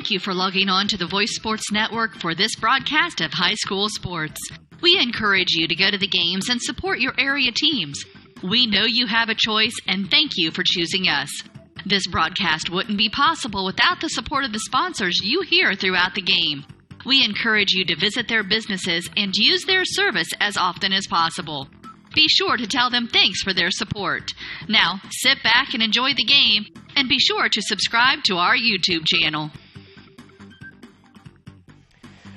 Thank you for logging on to the Voice Sports Network for this broadcast of high school sports. We encourage you to go to the games and support your area teams. We know you have a choice, and thank you for choosing us. This broadcast wouldn't be possible without the support of the sponsors you hear throughout the game. We encourage you to visit their businesses and use their service as often as possible. Be sure to tell them thanks for their support. Now, sit back and enjoy the game, and be sure to subscribe to our YouTube channel.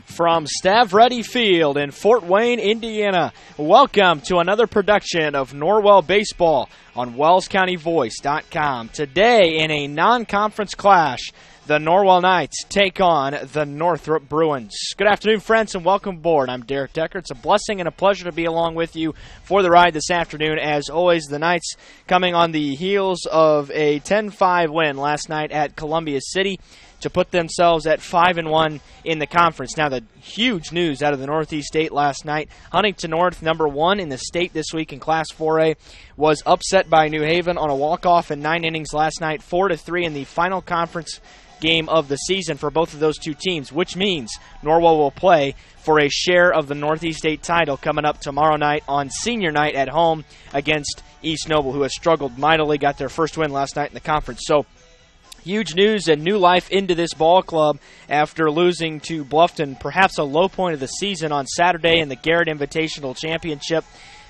From Stavready Field in Fort Wayne, Indiana, welcome to another production of Norwell Baseball on WellsCountyVoice.com. Today, in a non-conference clash, the Norwell Knights take on the Northrop Bruins. Good afternoon, friends, and welcome aboard. I'm Derek Decker. It's a blessing and a pleasure to be along with you for the ride this afternoon. As always, the Knights coming on the heels of a 10-5 win last night at Columbia City to put themselves at 5-1 in the conference. Now, the huge news out of the Northeast State last night, Huntington North, number 1 in the state this week in Class 4A, was upset by New Haven on a walk-off in 9 innings last night, 4-3 in the final conference game of the season for both of those two teams, which means Norwell will play for a share of the Northeast State title coming up tomorrow night on senior night at home against East Noble, who has struggled mightily, got their first win last night in the conference. So, huge news and new life into this ball club after losing to Bluffton, perhaps a low point of the season on Saturday in the Garrett Invitational Championship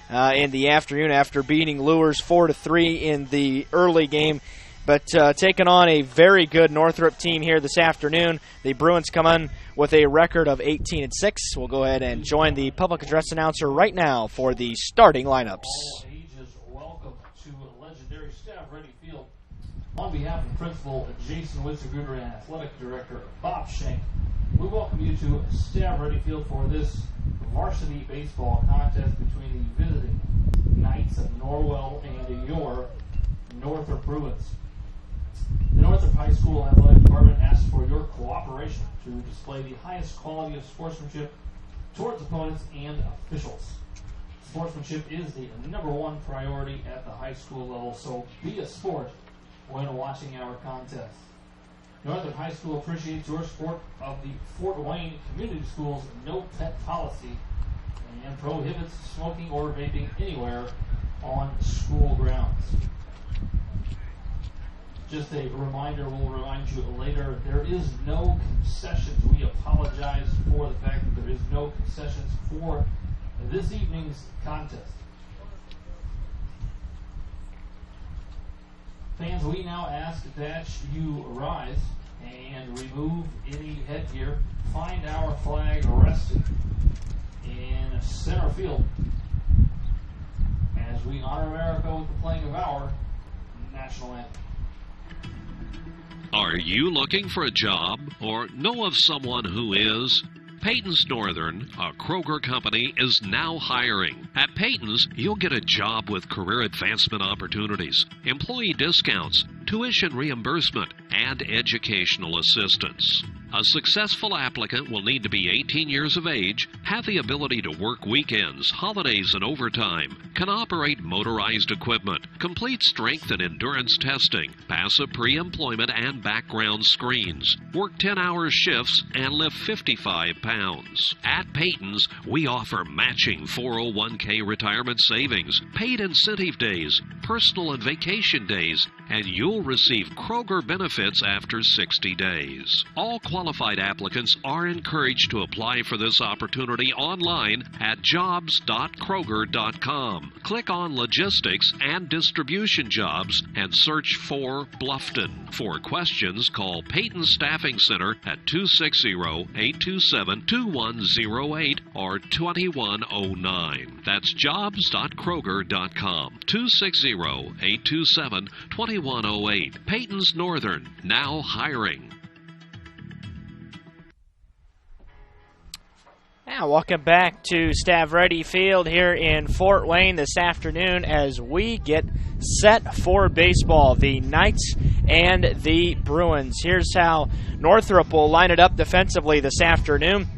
in the afternoon after beating Lures 4-3 in the early game. But taking on a very good Northrop team here this afternoon. The Bruins come in with a record of 18-6. We'll go ahead and join the public address announcer right now for the starting lineups. Welcome to legendary Stavready Field. On behalf of Principal Jason Witzeguder and Athletic Director Bob Schenk, we welcome you to Stavready Field for this varsity baseball contest between the visiting Knights of Norwell and your Northrop Bruins. The Northrop High School Athletic Department asks for your cooperation to display the highest quality of sportsmanship towards opponents and officials. Sportsmanship is the number 1 priority at the high school level, so be a sport when watching our contest. Northrop High School appreciates your support of the Fort Wayne Community Schools no pet policy and prohibits smoking or vaping anywhere on school grounds. Just a reminder, we'll remind you later, there is no concessions. We apologize for the fact that there is no concessions for this evening's contest. Fans, we now ask that you rise and remove any headgear. Find our flag rested in center field as we honor America with the playing of our national anthem. Are you looking for a job or know of someone who is? Peyton's Northern, a Kroger company, is now hiring. At Peyton's, you'll get a job with career advancement opportunities, employee discounts, tuition reimbursement, and educational assistance. A successful applicant will need to be 18 years of age, have the ability to work weekends, holidays, and overtime, can operate motorized equipment, complete strength and endurance testing, pass a pre-employment and background screens, work 10-hour shifts, and lift 55 pounds. At Peyton's, we offer matching 401k retirement savings, paid incentive days, personal and vacation days, and you'll receive Kroger benefits after 60 days. All qualified applicants are encouraged to apply for this opportunity online at jobs.kroger.com. Click on Logistics and Distribution Jobs and search for Bluffton. For questions, call Peyton Staffing Center at 260-827-2108 or 2109. That's jobs.kroger.com. 260-827-2108. Peyton's Northern, now hiring. Now, welcome back to Stavready Field here in Fort Wayne this afternoon as we get set for baseball, the Knights and the Bruins. Here's how Northrop will line it up defensively this afternoon.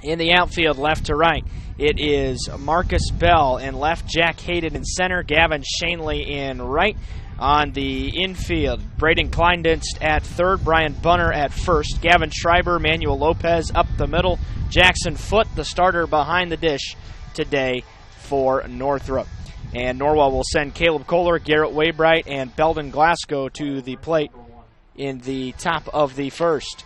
In the outfield, left to right, it is Marcus Bell in left, Jack Hayden in center, Gavin Shanley in right. On the infield, Braden Kleindienst at third, Brian Bunner at first, Gavin Schreiber, Manuel Lopez up the middle, Jackson Foote, the starter behind the dish today for Northrop. And Norwell will send Caleb Kohler, Garrett Waybright, and Belden Glasgow to the plate in the top of the first.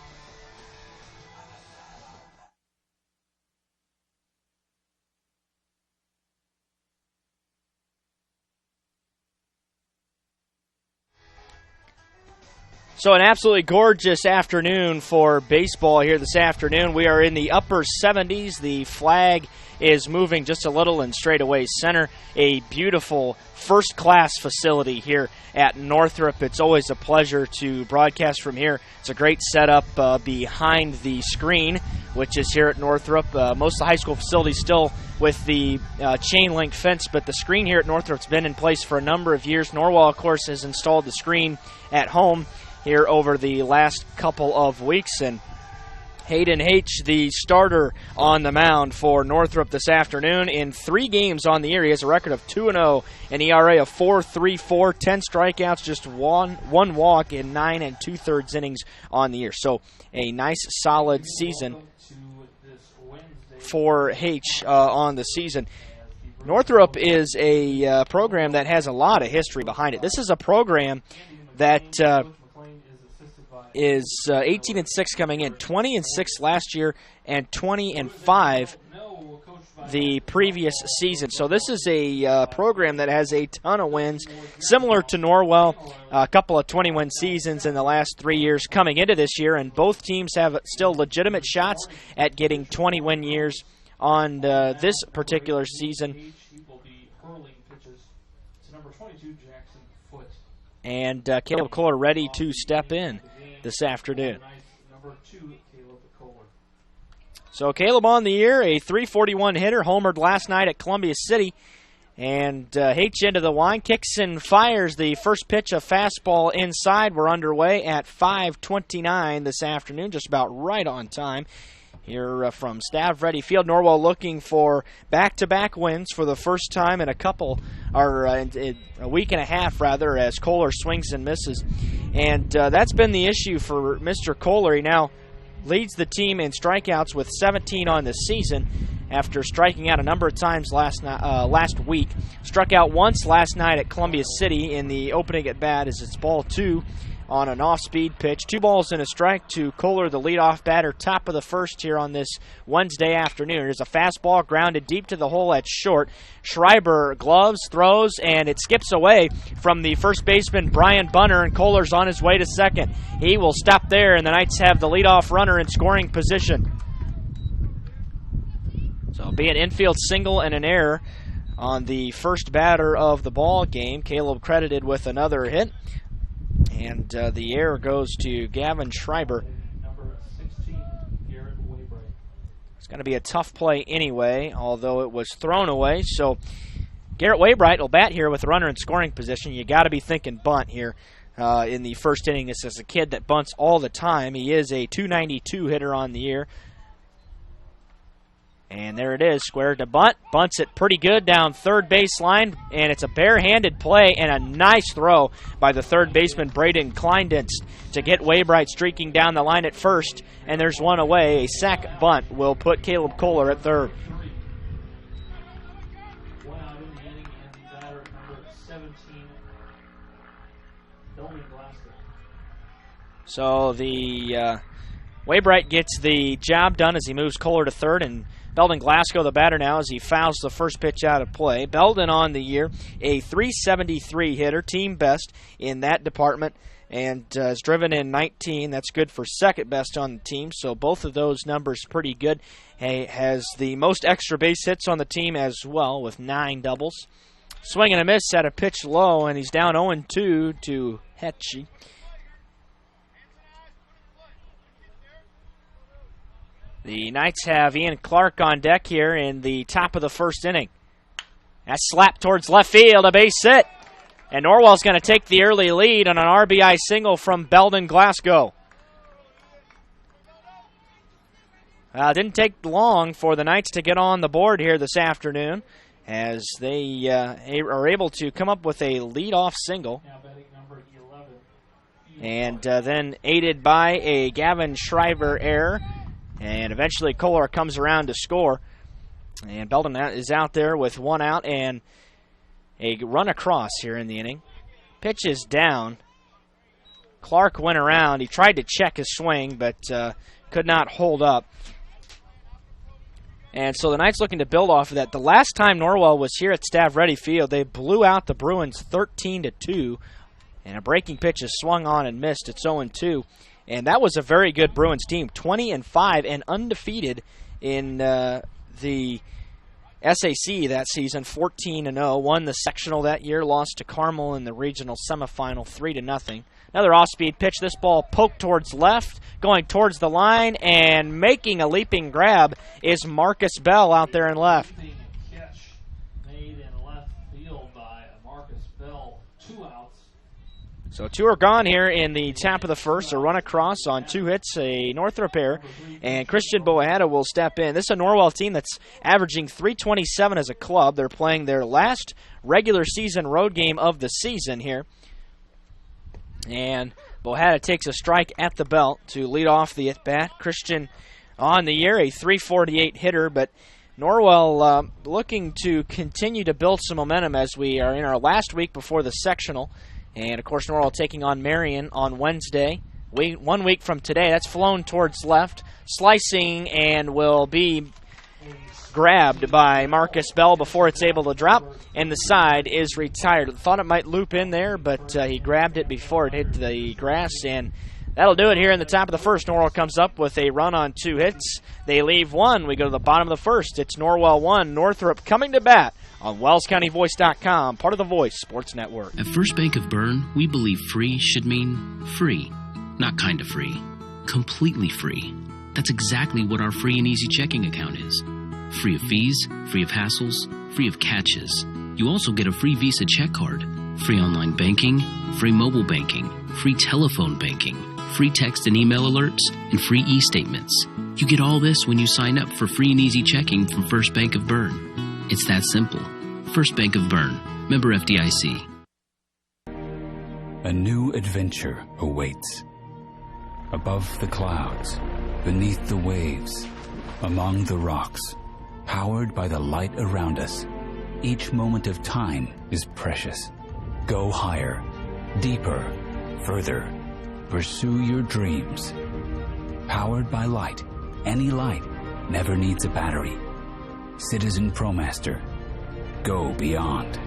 So an absolutely gorgeous afternoon for baseball here this afternoon. We are in the upper 70s. The flag is moving just a little in straightaway center. A beautiful first-class facility here at Northrop. It's always a pleasure to broadcast from here. It's a great setup behind the screen, which is here at Northrop. Most of the high school facilities still with the chain link fence, but the screen here at Northrop's been in place for a number of years. Norwell, of course, has installed the screen at home here over the last couple of weeks, and Hayden H., the starter on the mound for Northrop this afternoon. In 3 games on the year, he has a record of 2-0, an ERA of 4.34, 10 strikeouts, just one walk in 9 2/3 innings on the year. So a nice, solid season for H on the season. Northrop is a program that has a lot of history behind it. This is a program that is 18-6 coming in, 20-6 last year, and 20-5 the previous season. So this is a program that has a ton of wins, similar to Norwell, a couple of 20-win seasons in the last 3 years coming into this year, and both teams have still legitimate shots at getting 20-win years on this particular season. And Caleb Kohler ready to step in this afternoon. So Caleb on the year, a .341 hitter, homered last night at Columbia City. And H into the line, kicks and fires the first pitch, a fastball inside. We're underway at 5:29 this afternoon, just about right on time. Here from Stav Ready Field, Norwell looking for back-to-back wins for the first time in a week and a half, rather, as Kohler swings and misses. And that's been the issue for Mr. Kohler. He now leads the team in strikeouts with 17 on the season after striking out a number of times last week. Struck out once last night at Columbia City in the opening at bat as it's ball 2 on an off-speed pitch. 2 balls and a strike to Kohler, the leadoff batter, top of the first here on this Wednesday afternoon. There's a fastball grounded deep to the hole at short. Schreiber gloves, throws, and it skips away from the first baseman, Brian Bunner, and Kohler's on his way to second. He will stop there, and the Knights have the leadoff runner in scoring position. So it'll be an infield single and an error on the first batter of the ball game. Caleb credited with another hit. And the error goes to Gavin Schreiber. Number 16, Garrett Waybright. It's going to be a tough play anyway, although it was thrown away. So Garrett Waybright will bat here with a runner in scoring position. You got to be thinking bunt here in the first inning. This is a kid that bunts all the time. He is a .292 hitter on the year. And there it is, square to bunt. Bunts it pretty good down third baseline, and it's a barehanded play and a nice throw by the third baseman, Braden Kleindienst, to get Waybright streaking down the line at first, and there's one away. A sac bunt will put Caleb Kohler at third. One out in the inning, and the batter, number 17, Belden Glasgow. So the Waybright gets the job done as he moves Kohler to third, and Belden Glasgow, the batter now, as he fouls the first pitch out of play. Belden on the year, a .373 hitter, team best in that department, and has driven in 19. That's good for second best on the team, so both of those numbers pretty good. He has the most extra base hits on the team as well, with 9 doubles. Swing and a miss at a pitch low, and he's down 0-2 to Hetchy. The Knights have Ian Clark on deck here in the top of the first inning. That's slapped towards left field, a base hit. And Norwell's going to take the early lead on an RBI single from Belden Glasgow. Didn't take long for the Knights to get on the board here this afternoon as they are able to come up with a leadoff single. And then aided by a Gavin Shriver error. And eventually Kohler comes around to score. And Belden is out there with one out and a run across here in the inning. Pitch is down. Clark went around. He tried to check his swing, but could not hold up. And so the Knights looking to build off of that. The last time Norwell was here at Stav Ready Field, they blew out the Bruins 13-2. And a breaking pitch is swung on and missed. It's 0-2. And that was a very good Bruins team, 20-5 and undefeated in the SAC that season, 14-0. Won the sectional that year, lost to Carmel in the regional semifinal 3-0. Another off-speed pitch. This ball poked towards left, going towards the line, and making a leaping grab is Marcus Bell out there in left. Catch made in left field by Marcus Bell. 2 outs. So 2 are gone here in the top of the first. A run across on 2 hits, a Northrop error, and Christian Bohada will step in. This is a Norwell team that's averaging .327 as a club. They're playing their last regular season road game of the season here. And Bohada takes a strike at the belt to lead off the at-bat. Christian on the year, a .348 hitter, but Norwell looking to continue to build some momentum as we are in our last week before the sectional. And, of course, Norwell taking on Marion on Wednesday. 1 week from today. That's flown towards left. Slicing and will be grabbed by Marcus Bell before it's able to drop. And the side is retired. Thought it might loop in there, but he grabbed it before it hit the grass. And that'll do it here in the top of the first. Norwell comes up with a run on 2 hits. They leave 1. We go to the bottom of the first. It's Norwell 1, Northrop coming to bat on WellsCountyVoice.com, part of the Voice Sports Network. At First Bank of Bern, we believe free should mean free. Not kind of free. Completely free. That's exactly what our free and easy checking account is. Free of fees, free of hassles, free of catches. You also get a free Visa check card, free online banking, free mobile banking, free telephone banking, free text and email alerts, and free e-statements. You get all this when you sign up for free and easy checking from First Bank of Bern. It's that simple. First Bank of Bern. Member FDIC. A new adventure awaits. Above the clouds, beneath the waves, among the rocks, powered by the light around us. Each moment of time is precious. Go higher, deeper, further. Pursue your dreams. Powered by light. Any light never needs a battery. Citizen ProMaster. Go beyond.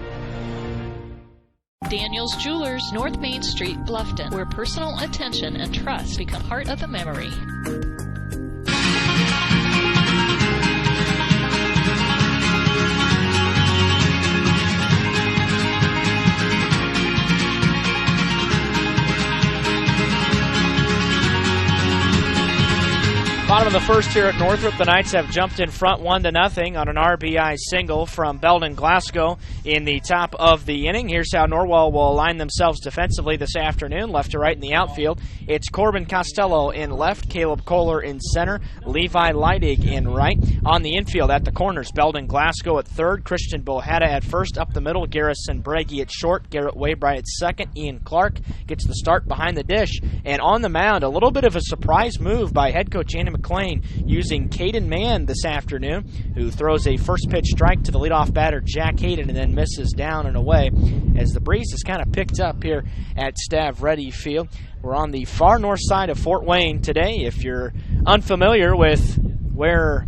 Daniel's Jewelers, North Main Street, Bluffton, where personal attention and trust become part of the memory. Bottom of the first here at Northrop, the Knights have jumped in front 1-0 on an RBI single from Belden Glasgow in the top of the inning. Here's how Norwell will align themselves defensively this afternoon, left to right in the outfield. It's Corbin Costello in left, Caleb Kohler in center, Levi Leidig in right. On the infield at the corners, Belden Glasgow at third, Christian Bohada at first, up the middle, Garrison Breggy at short, Garrett Waybright at second, Ian Clark gets the start behind the dish. And on the mound, a little bit of a surprise move by head coach Andy McLean using Caden Mann this afternoon, who throws a first pitch strike to the leadoff batter Jack Hayden and then misses down and away as the breeze has kind of picked up here at Stav Ready Field. We're on the far north side of Fort Wayne today. If you're unfamiliar with where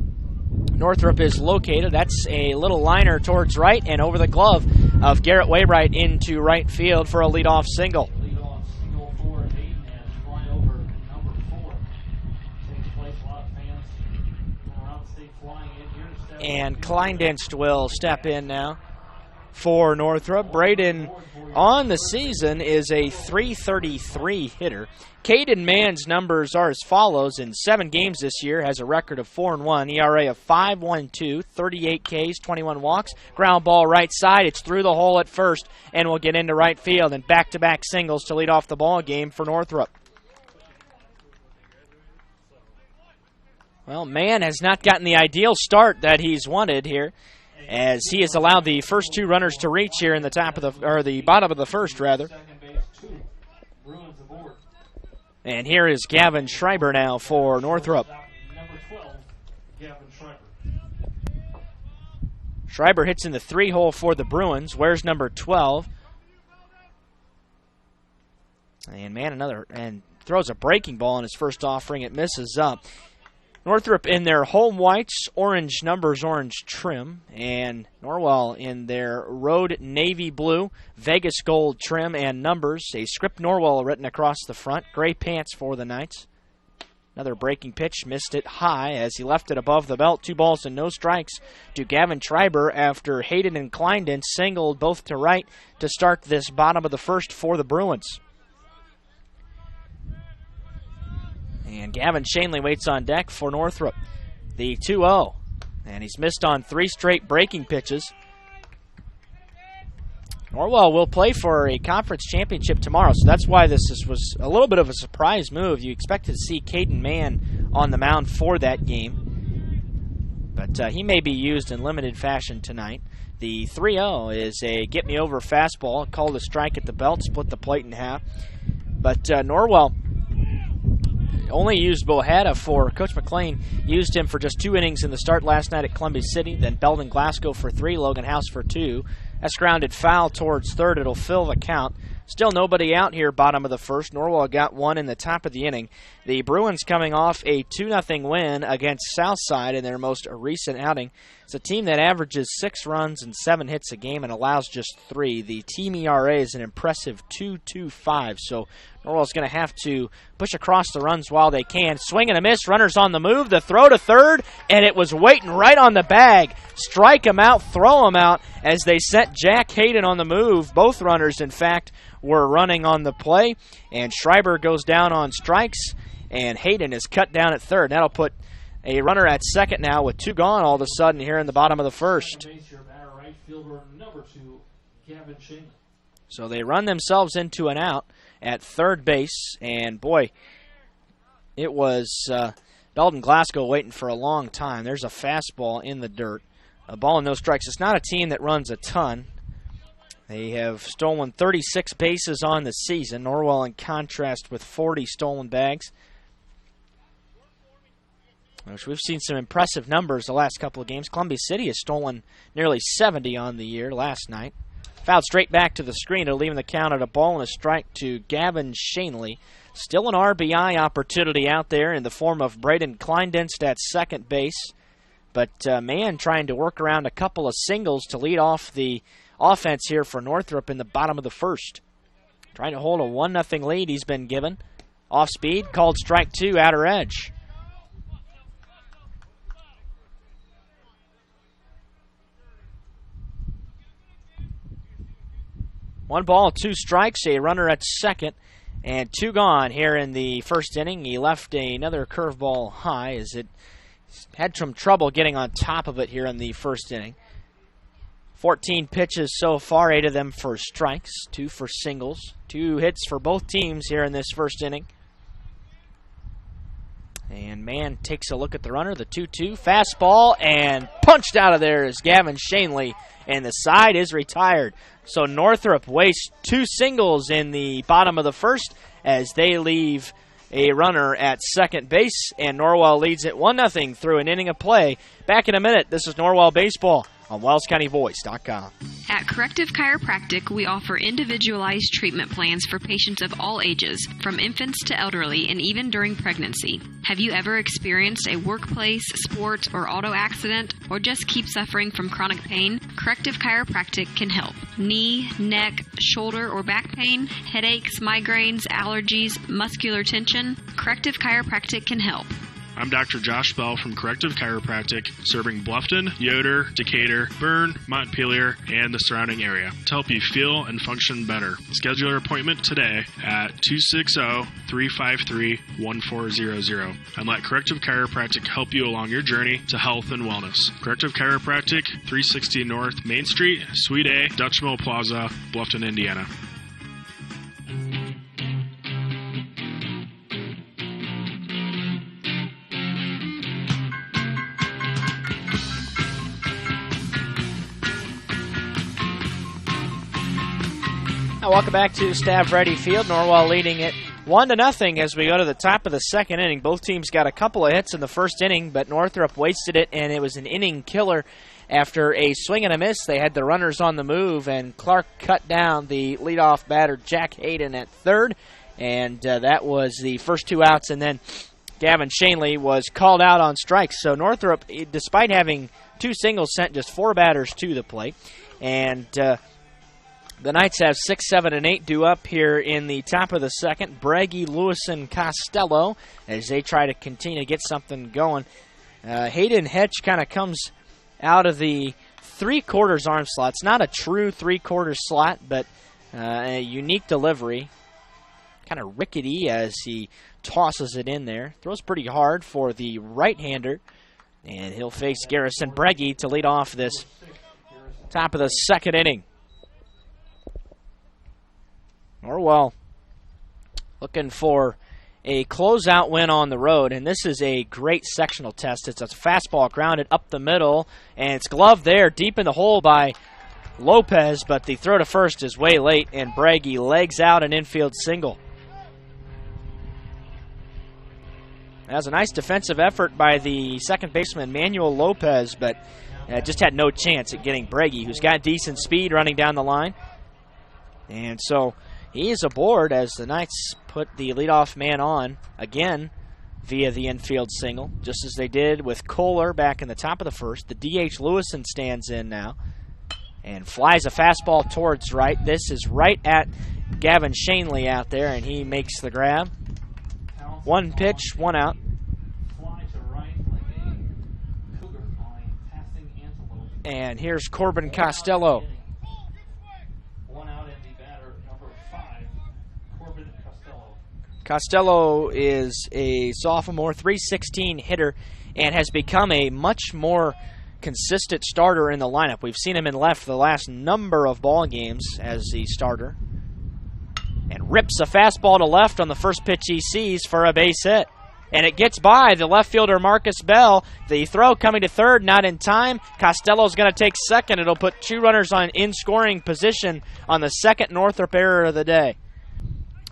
Northrop is located, that's a little liner towards right and over the glove of Garrett Waybright into right field for a leadoff single. And Kleindienst will step in now for Northrop. Braden on the season is a .333 hitter. Caden Mann's numbers are as follows. In 7 games this year, has a record of 4-1, ERA of 5.12, 38 Ks, 21 walks. Ground ball right side. It's through the hole at first and will get into right field. And back-to-back singles to lead off the ball game for Northrop. Well, Mann has not gotten the ideal start that he's wanted here, as he has allowed the first two runners to reach here in the the bottom of the first, rather. And here is Gavin Schreiber now for Northrop. Number 12, Gavin Schreiber. Schreiber hits in the 3-hole for the Bruins. Where's number 12? And Mann throws a breaking ball in his first offering. It misses up. Northrop in their home whites, orange numbers, orange trim, and Norwell in their road navy blue, Vegas gold trim and numbers. A script Norwell written across the front. Gray pants for the Knights. Another breaking pitch, missed it high as he left it above the belt. 2 balls and no strikes to Gavin Schreiber after Hayden and Kleinden singled both to right to start this bottom of the first for the Bruins. And Gavin Shanley waits on deck for Northrop. The 2-0. And he's missed on 3 straight breaking pitches. Norwell will play for a conference championship tomorrow, so that's why this was a little bit of a surprise move. You expected to see Caden Mann on the mound for that game. But he may be used in limited fashion tonight. The 3-0 is a get-me-over fastball, called a strike at the belt, split the plate in half. But Norwell only used Bohada for Coach McLean. Used him for just 2 innings in the start last night at Columbia City. Then Belden Glasgow for 3, Logan House for 2. That's grounded foul towards third. It'll fill the count. Still nobody out here bottom of the first. Norwell got 1 in the top of the inning. The Bruins coming off a 2-0 win against Southside in their most recent outing. It's a team that averages 6 runs and 7 hits a game and allows just 3. The team ERA is an impressive 2.25, so Norwell's going to have to push across the runs while they can. Swing and a miss, runners on the move, the throw to third, and it was waiting right on the bag. Strike him out, throw him out, as they sent Jack Hayden on the move. Both runners, in fact, were running on the play, and Schreiber goes down on strikes, and Hayden is cut down at third. That'll put a runner at second now with 2 gone all of a sudden here in the bottom of the first. So they run themselves into an out at third base, and boy, it was Belden Glasgow waiting for a long time. There's a fastball in the dirt. A ball and no strikes. It's not a team that runs a ton. They have stolen 36 bases on the season. Norwell, in contrast, with 40 stolen bags. Which we've seen some impressive numbers the last couple of games. Columbia City has stolen nearly 70 on the year last night. Fouled straight back to the screen, leaving the count at a ball and a strike to Gavin Shanley. Still an RBI opportunity out there in the form of Braden Kleindenst at second base. But Mann trying to work around a couple of singles to lead off the offense here for Northrop in the bottom of the first. Trying to hold a 1-0 lead he's been given. Off speed, called strike 2, outer edge. One ball, 2 strikes, a runner at second, and 2 gone here in the first inning. He left another curveball high as it had some trouble getting on top of it here in the first inning. 14 pitches so far, 8 of them for strikes, 2 for singles. 2 hits for both teams here in this first inning. And Mann takes a look at the runner, the 2-2, fastball, and punched out of there is Gavin Shanley, and the side is retired. So Northrop wastes 2 singles in the bottom of the first as they leave a runner at second base, and Norwell leads it 1-0 through an inning of play. Back in a minute. This is Norwell Baseball on WellsCountyVoice.com. At Corrective Chiropractic, we offer individualized treatment plans for patients of all ages, from infants to elderly, and even during pregnancy. Have you ever experienced a workplace, sports, or auto accident, or just keep suffering from chronic pain? Corrective Chiropractic can help. Knee, neck, shoulder, or back pain, headaches, migraines, allergies, muscular tension? Corrective Chiropractic can help. I'm Dr. Josh Bell from Corrective Chiropractic, serving Bluffton, Yoder, Decatur, Bern, Montpelier, and the surrounding area to help you feel and function better. Schedule your appointment today at 260-353-1400 and let Corrective Chiropractic help you along your journey to health and wellness. Corrective Chiropractic, 360 North Main Street, Suite A, Dutch Mill Plaza, Bluffton, Indiana. welcome back to Stav Ready Field. Norwell leading it 1-0 as we go to the top of the second inning. Both teams got a couple of hits in the first inning, but Northrop wasted it, and it was an inning killer after a swing and a miss. They had the runners on the move, and Clark cut down the leadoff batter, Jack Hayden, at third, and that was the first 2 outs, and then Gavin Shanley was called out on strikes. So Northrop, despite having 2 singles, sent just 4 batters to the plate, and the Knights have 6, 7, and 8 due up here in the top of the second. Breggy, Lewis, and Costello as they try to continue to get something going. Hayden Hetch kind of comes out of the 3/4 arm slot. It's not a true 3/4 slot, but a unique delivery. Kind of rickety as he tosses it in there. Throws pretty hard for the right-hander. And he'll face Garrison Breggy to lead off this top of the second inning. Norwell looking for a closeout win on the road, and this is a great sectional test. It's a fastball grounded up the middle, and it's gloved there deep in the hole by Lopez, but the throw to first is way late, and Breggy legs out an infield single. That was a nice defensive effort by the second baseman, Manuel Lopez, but just had no chance at getting Breggy, who's got decent speed running down the line. And so he is aboard as the Knights put the leadoff man on again via the infield single, just as they did with Kohler back in the top of the first. The DH Lewison stands in now and flies a fastball towards right. This is right at Gavin Shanley out there, and he makes the grab. 1 pitch, 1 out. And here's Corbin Costello. Costello is a sophomore, .316 hitter, and has become a much more consistent starter in the lineup. We've seen him in left the last number of ball games as the starter. And rips a fastball to left on the first pitch he sees for a base hit. And it gets by the left fielder Marcus Bell. The throw coming to third, not in time. Costello's going to take second. It'll put 2 runners in scoring position on the second Northrop error of the day.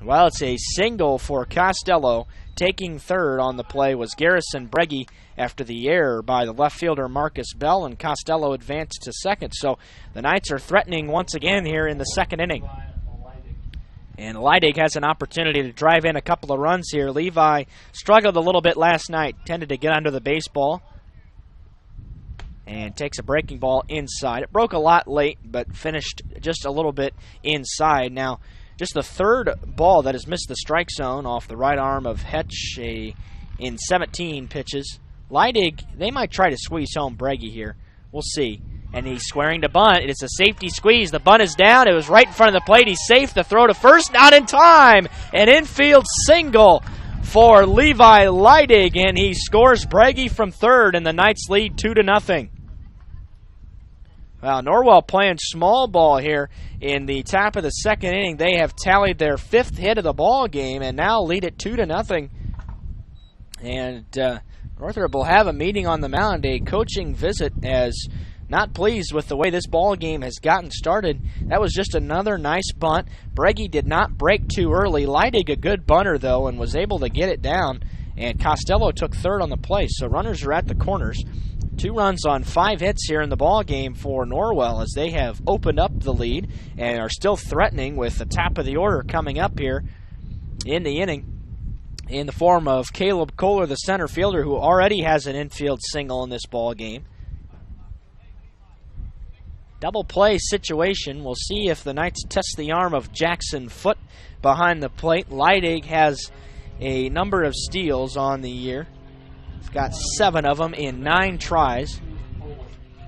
Well, it's a single for Costello. Taking third on the play was Garrison Breggy after the error by the left fielder Marcus Bell, and Costello advanced to second. So the Knights are threatening once again here in the second inning. And Leidig has an opportunity to drive in a couple of runs here. Levi struggled a little bit last night, tended to get under the baseball, and takes a breaking ball inside. It broke a lot late, but finished just a little bit inside. Now, just the third ball that has missed the strike zone off the right arm of Hetch in 17 pitches. Leidig, they might try to squeeze home Breggy here. We'll see. And he's squaring to bunt. It is a safety squeeze. The bunt is down. It was right in front of the plate. He's safe. The throw to first, not in time. An infield single for Levi Leidig, and he scores Breggy from third, and the Knights lead 2-0. Well, Norwell playing small ball here in the top of the second inning. They have tallied their 5th hit of the ball game and now lead it 2-0. And Northrop will have a meeting on the mound, a coaching visit, as not pleased with the way this ball game has gotten started. That was just another nice bunt. Breggy did not break too early. Leidig, a good bunter, though, and was able to get it down. And Costello took third on the play. So runners are at the corners. 2 runs on 5 hits here in the ball game for Norwell as they have opened up the lead and are still threatening with the top of the order coming up here in the inning in the form of Caleb Kohler, the center fielder, who already has an infield single in this ball game. Double play situation. We'll see if the Knights test the arm of Jackson Foote behind the plate. Leidig has a number of steals on the year. He's got 7 of them in 9 tries.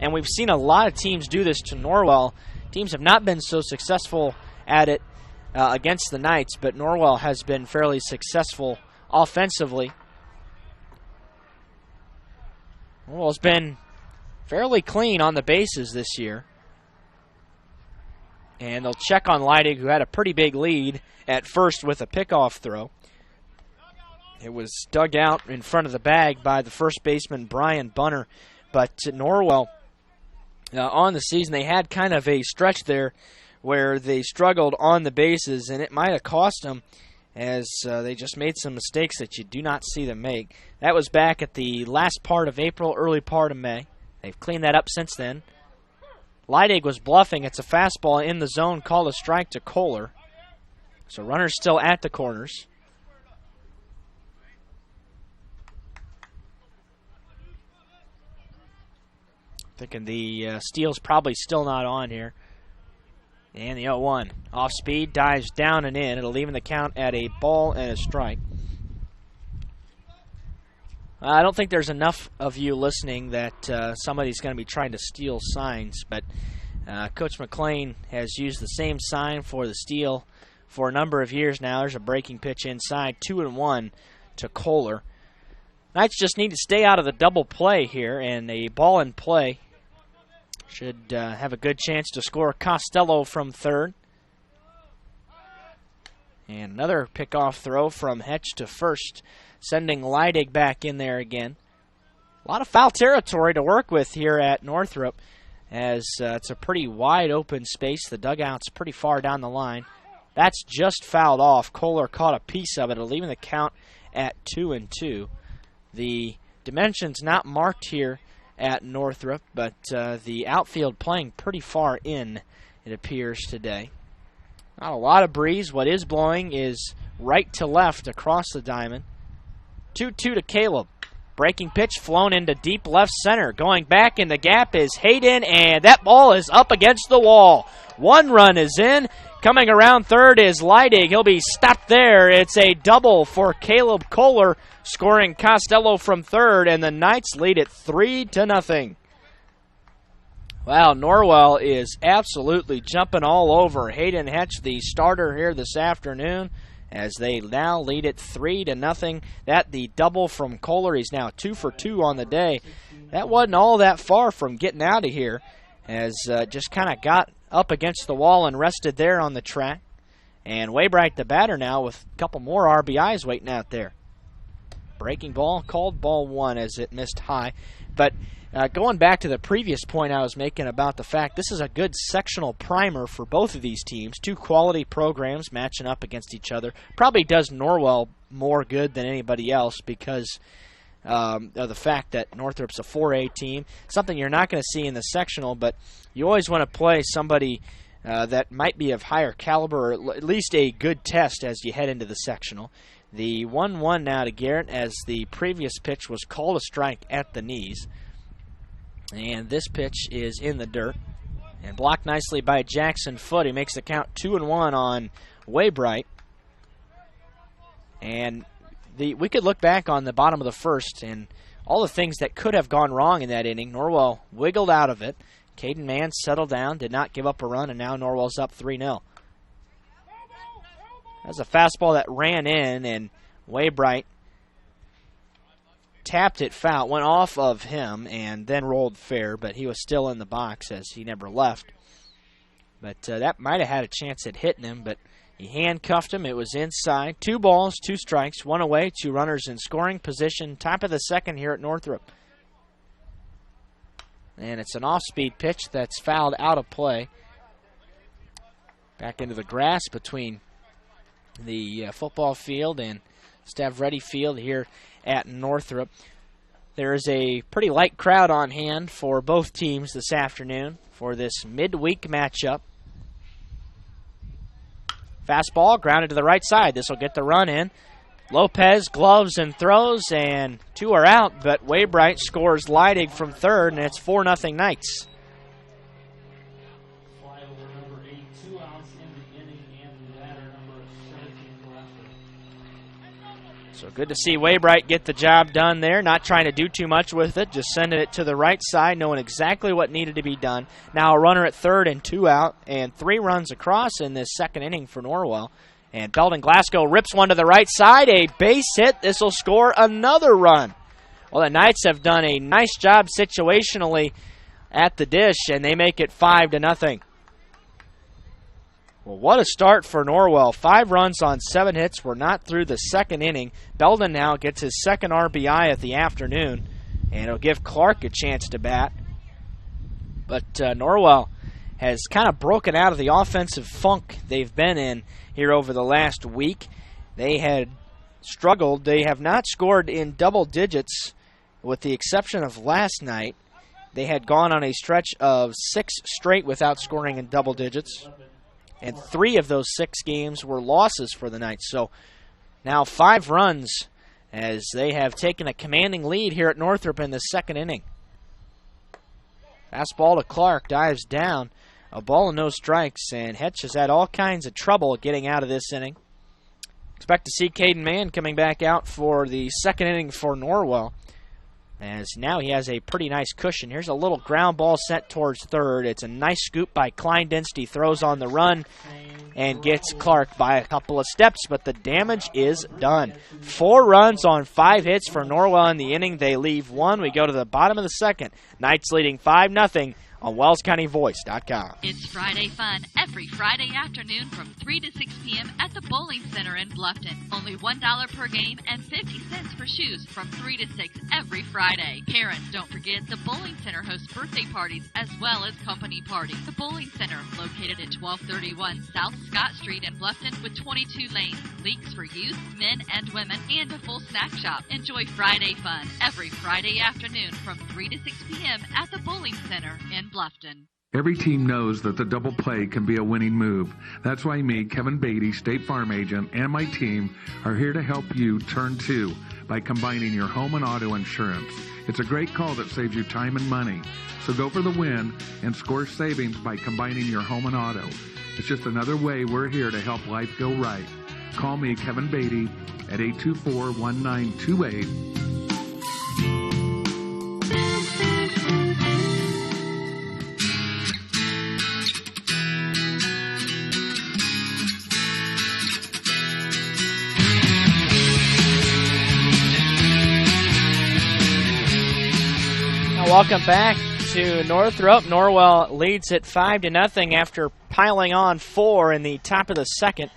And we've seen a lot of teams do this to Norwell. Teams have not been so successful at it against the Knights, but Norwell has been fairly successful offensively. Norwell's been fairly clean on the bases this year. And they'll check on Leidig, who had a pretty big lead at first with a pickoff throw. It was dug out in front of the bag by the first baseman, Brian Bunner. But Norwell, on the season, they had kind of a stretch there where they struggled on the bases, and it might have cost them as they just made some mistakes that you do not see them make. That was back at the last part of April, early part of May. They've cleaned that up since then. Leidig was bluffing. It's a fastball in the zone, called a strike to Kohler. So runners still at the corners. Thinking the steal's probably still not on here. And the 0-1. Off speed, dives down and in. It'll even the count at a ball and a strike. I don't think there's enough of you listening that somebody's going to be trying to steal signs, but Coach McLean has used the same sign for the steal for a number of years now. There's a breaking pitch inside, 2-1 to Kohler. Knights just need to stay out of the double play here, and a ball in play should have a good chance to score. Costello from third. And another pickoff throw from Hetch to first, sending Leidig back in there again. A lot of foul territory to work with here at Northrop, as it's a pretty wide open space. The dugout's pretty far down the line. That's just fouled off. Kohler caught a piece of it, leaving the count at 2-2. The dimensions not marked here at Northrop, but the outfield playing pretty far in, it appears, today. Not a lot of breeze. What is blowing is right to left across the diamond. 2-2 to Caleb. Breaking pitch flown into deep left center. Going back in the gap is Hayden, and that ball is up against the wall. One run is in. Coming around third is Leidig. He'll be stopped there. It's a double for Caleb Kohler, scoring Costello from third, and the Knights lead it 3-0. Wow, Norwell is absolutely jumping all over Hayden Hetch, the starter here this afternoon, as they now lead it 3-0. That the double from Kohler. He's now 2 for 2 on the day. That wasn't all that far from getting out of here, as just kind of got up against the wall and rested there on the track. And Waybright, the batter, now with a couple more RBIs waiting out there. Breaking ball, called ball one as it missed high. But going back to the previous point I was making about the fact this is a good sectional primer for both of these teams. Two quality programs matching up against each other. Probably does Norwell more good than anybody else because of the fact that Northrop's a 4A team. Something you're not going to see in the sectional, but you always want to play somebody that might be of higher caliber, or at least a good test as you head into the sectional. The 1-1 now to Garrett, as the previous pitch was called a strike at the knees. And this pitch is in the dirt and blocked nicely by Jackson Foote. He makes the count 2-1 on Waybright. And we could look back on the bottom of the first and all the things that could have gone wrong in that inning. Norwell wiggled out of it. Caden Mann settled down, did not give up a run, and now Norwell's up 3-0. That's a fastball that ran in, and Waybright tapped it foul. Went off of him and then rolled fair, but he was still in the box as he never left. But that might have had a chance at hitting him, but he handcuffed him. It was inside. 2 balls, 2 strikes, 1 away, 2 runners in scoring position. Top of the second here at Northrop. And it's an off-speed pitch that's fouled out of play. Back into the grass between the football field and Stavretti Field here at Northrop. There is a pretty light crowd on hand for both teams this afternoon for this midweek matchup. Fastball grounded to the right side. This will get the run in. Lopez gloves and throws, and 2 are out, but Waybright scores Leidig from third, and it's 4-0 Knights. So good to see Waybright get the job done there, not trying to do too much with it, just sending it to the right side, knowing exactly what needed to be done. Now a runner at third and 2 out, and 3 runs across in this second inning for Norwell. And Belton Glasgow rips one to the right side, a base hit. This will score another run. Well, the Knights have done a nice job situationally at the dish, and they make it 5-0. Well, what a start for Norwell. 5 runs on 7 hits. We're not through the second inning. Belden now gets his second RBI of the afternoon, and it'll give Clark a chance to bat. But Norwell has kind of broken out of the offensive funk they've been in here over the last week. They had struggled. They have not scored in double digits with the exception of last night. They had gone on a stretch of 6 straight without scoring in double digits, and 3 of those 6 games were losses for the night. So now 5 runs as they have taken a commanding lead here at Northrop in the second inning. Fastball to Clark, dives down, a ball and no strikes, and Hetch has had all kinds of trouble getting out of this inning. Expect to see Caden Mann coming back out for the second inning for Norwell, as now he has a pretty nice cushion. Here's a little ground ball sent towards third. It's a nice scoop by Kleindienst. He throws on the run and gets Clark by a couple of steps, but the damage is done. 4 runs on 5 hits for Norwell in the inning. They leave 1. We go to the bottom of the second. Knights leading 5-0 on WellsCountyVoice.com. It's Friday fun every Friday afternoon from 3 to 6 p.m. at the Bowling Center in Bluffton. Only $1 per game and 50 cents for shoes from 3 to 6 every Friday. Parents, don't forget the Bowling Center hosts birthday parties as well as company parties. The Bowling Center, located at 1231 South Scott Street in Bluffton with 22 lanes, leagues for youth, men, and women, and a full snack shop. Enjoy Friday fun every Friday afternoon from 3 to 6 p.m. at the Bowling Center in Bluffton. Every team knows that the double play can be a winning move. That's why me, Kevin Beatty, State Farm Agent, and my team are here to help you turn 2 by combining your home and auto insurance. It's a great call that saves you time and money. So go for the win and score savings by combining your home and auto. It's just another way we're here to help life go right. Call me, Kevin Beatty, at 824-1928. Welcome back to Northrop. Norwell leads at 5-0 after piling on 4 in the top of the second.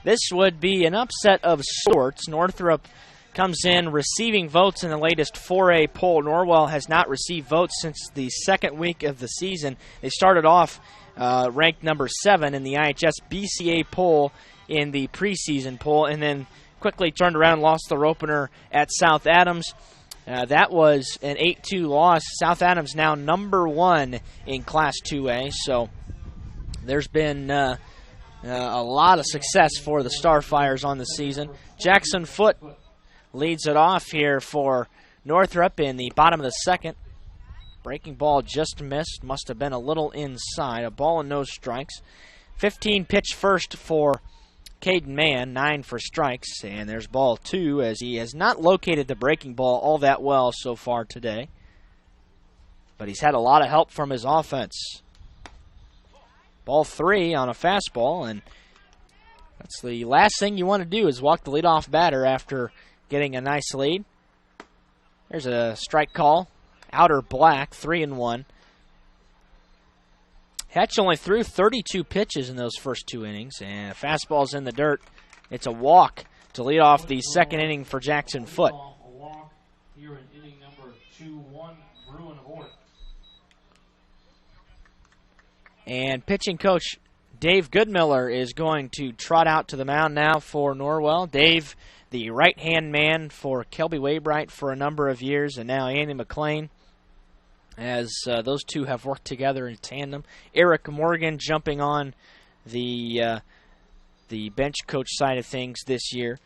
This would be an upset of sorts. Northrop comes in receiving votes in the latest 4A poll. Norwell has not received votes since the second week of the season. They started off ranked number 7 in the IHS BCA poll in the preseason poll, and then quickly turned around and lost their opener at South Adams. That was an 8-2 loss. South Adams now number 1 in Class 2A, so there's been a lot of success for the Starfires on the season. Jackson Foote leads it off here for Northrop in the bottom of the second. Breaking ball just missed. Must have been a little inside. A ball and no strikes. 15 pitch first for Caden Mann, 9 for strikes, and there's ball 2 as he has not located the breaking ball all that well so far today. But he's had a lot of help from his offense. Ball 3 on a fastball, and that's the last thing you want to do is walk the leadoff batter after getting a nice lead. There's a strike call. Outer black, 3-1. Hetch only threw 32 pitches in those first 2 innings, and a fastball's in the dirt. It's a walk to lead off the second inning for Jackson Foote. A walk here in inning number 2-1, Bruin of Orton. And pitching coach Dave Goodmiller is going to trot out to the mound now for Norwell. Dave, the right-hand man for Kelby Waybright for a number of years, and now Andy McLean, as those two have worked together in tandem. Eric Morgan jumping on the bench coach side of things this year,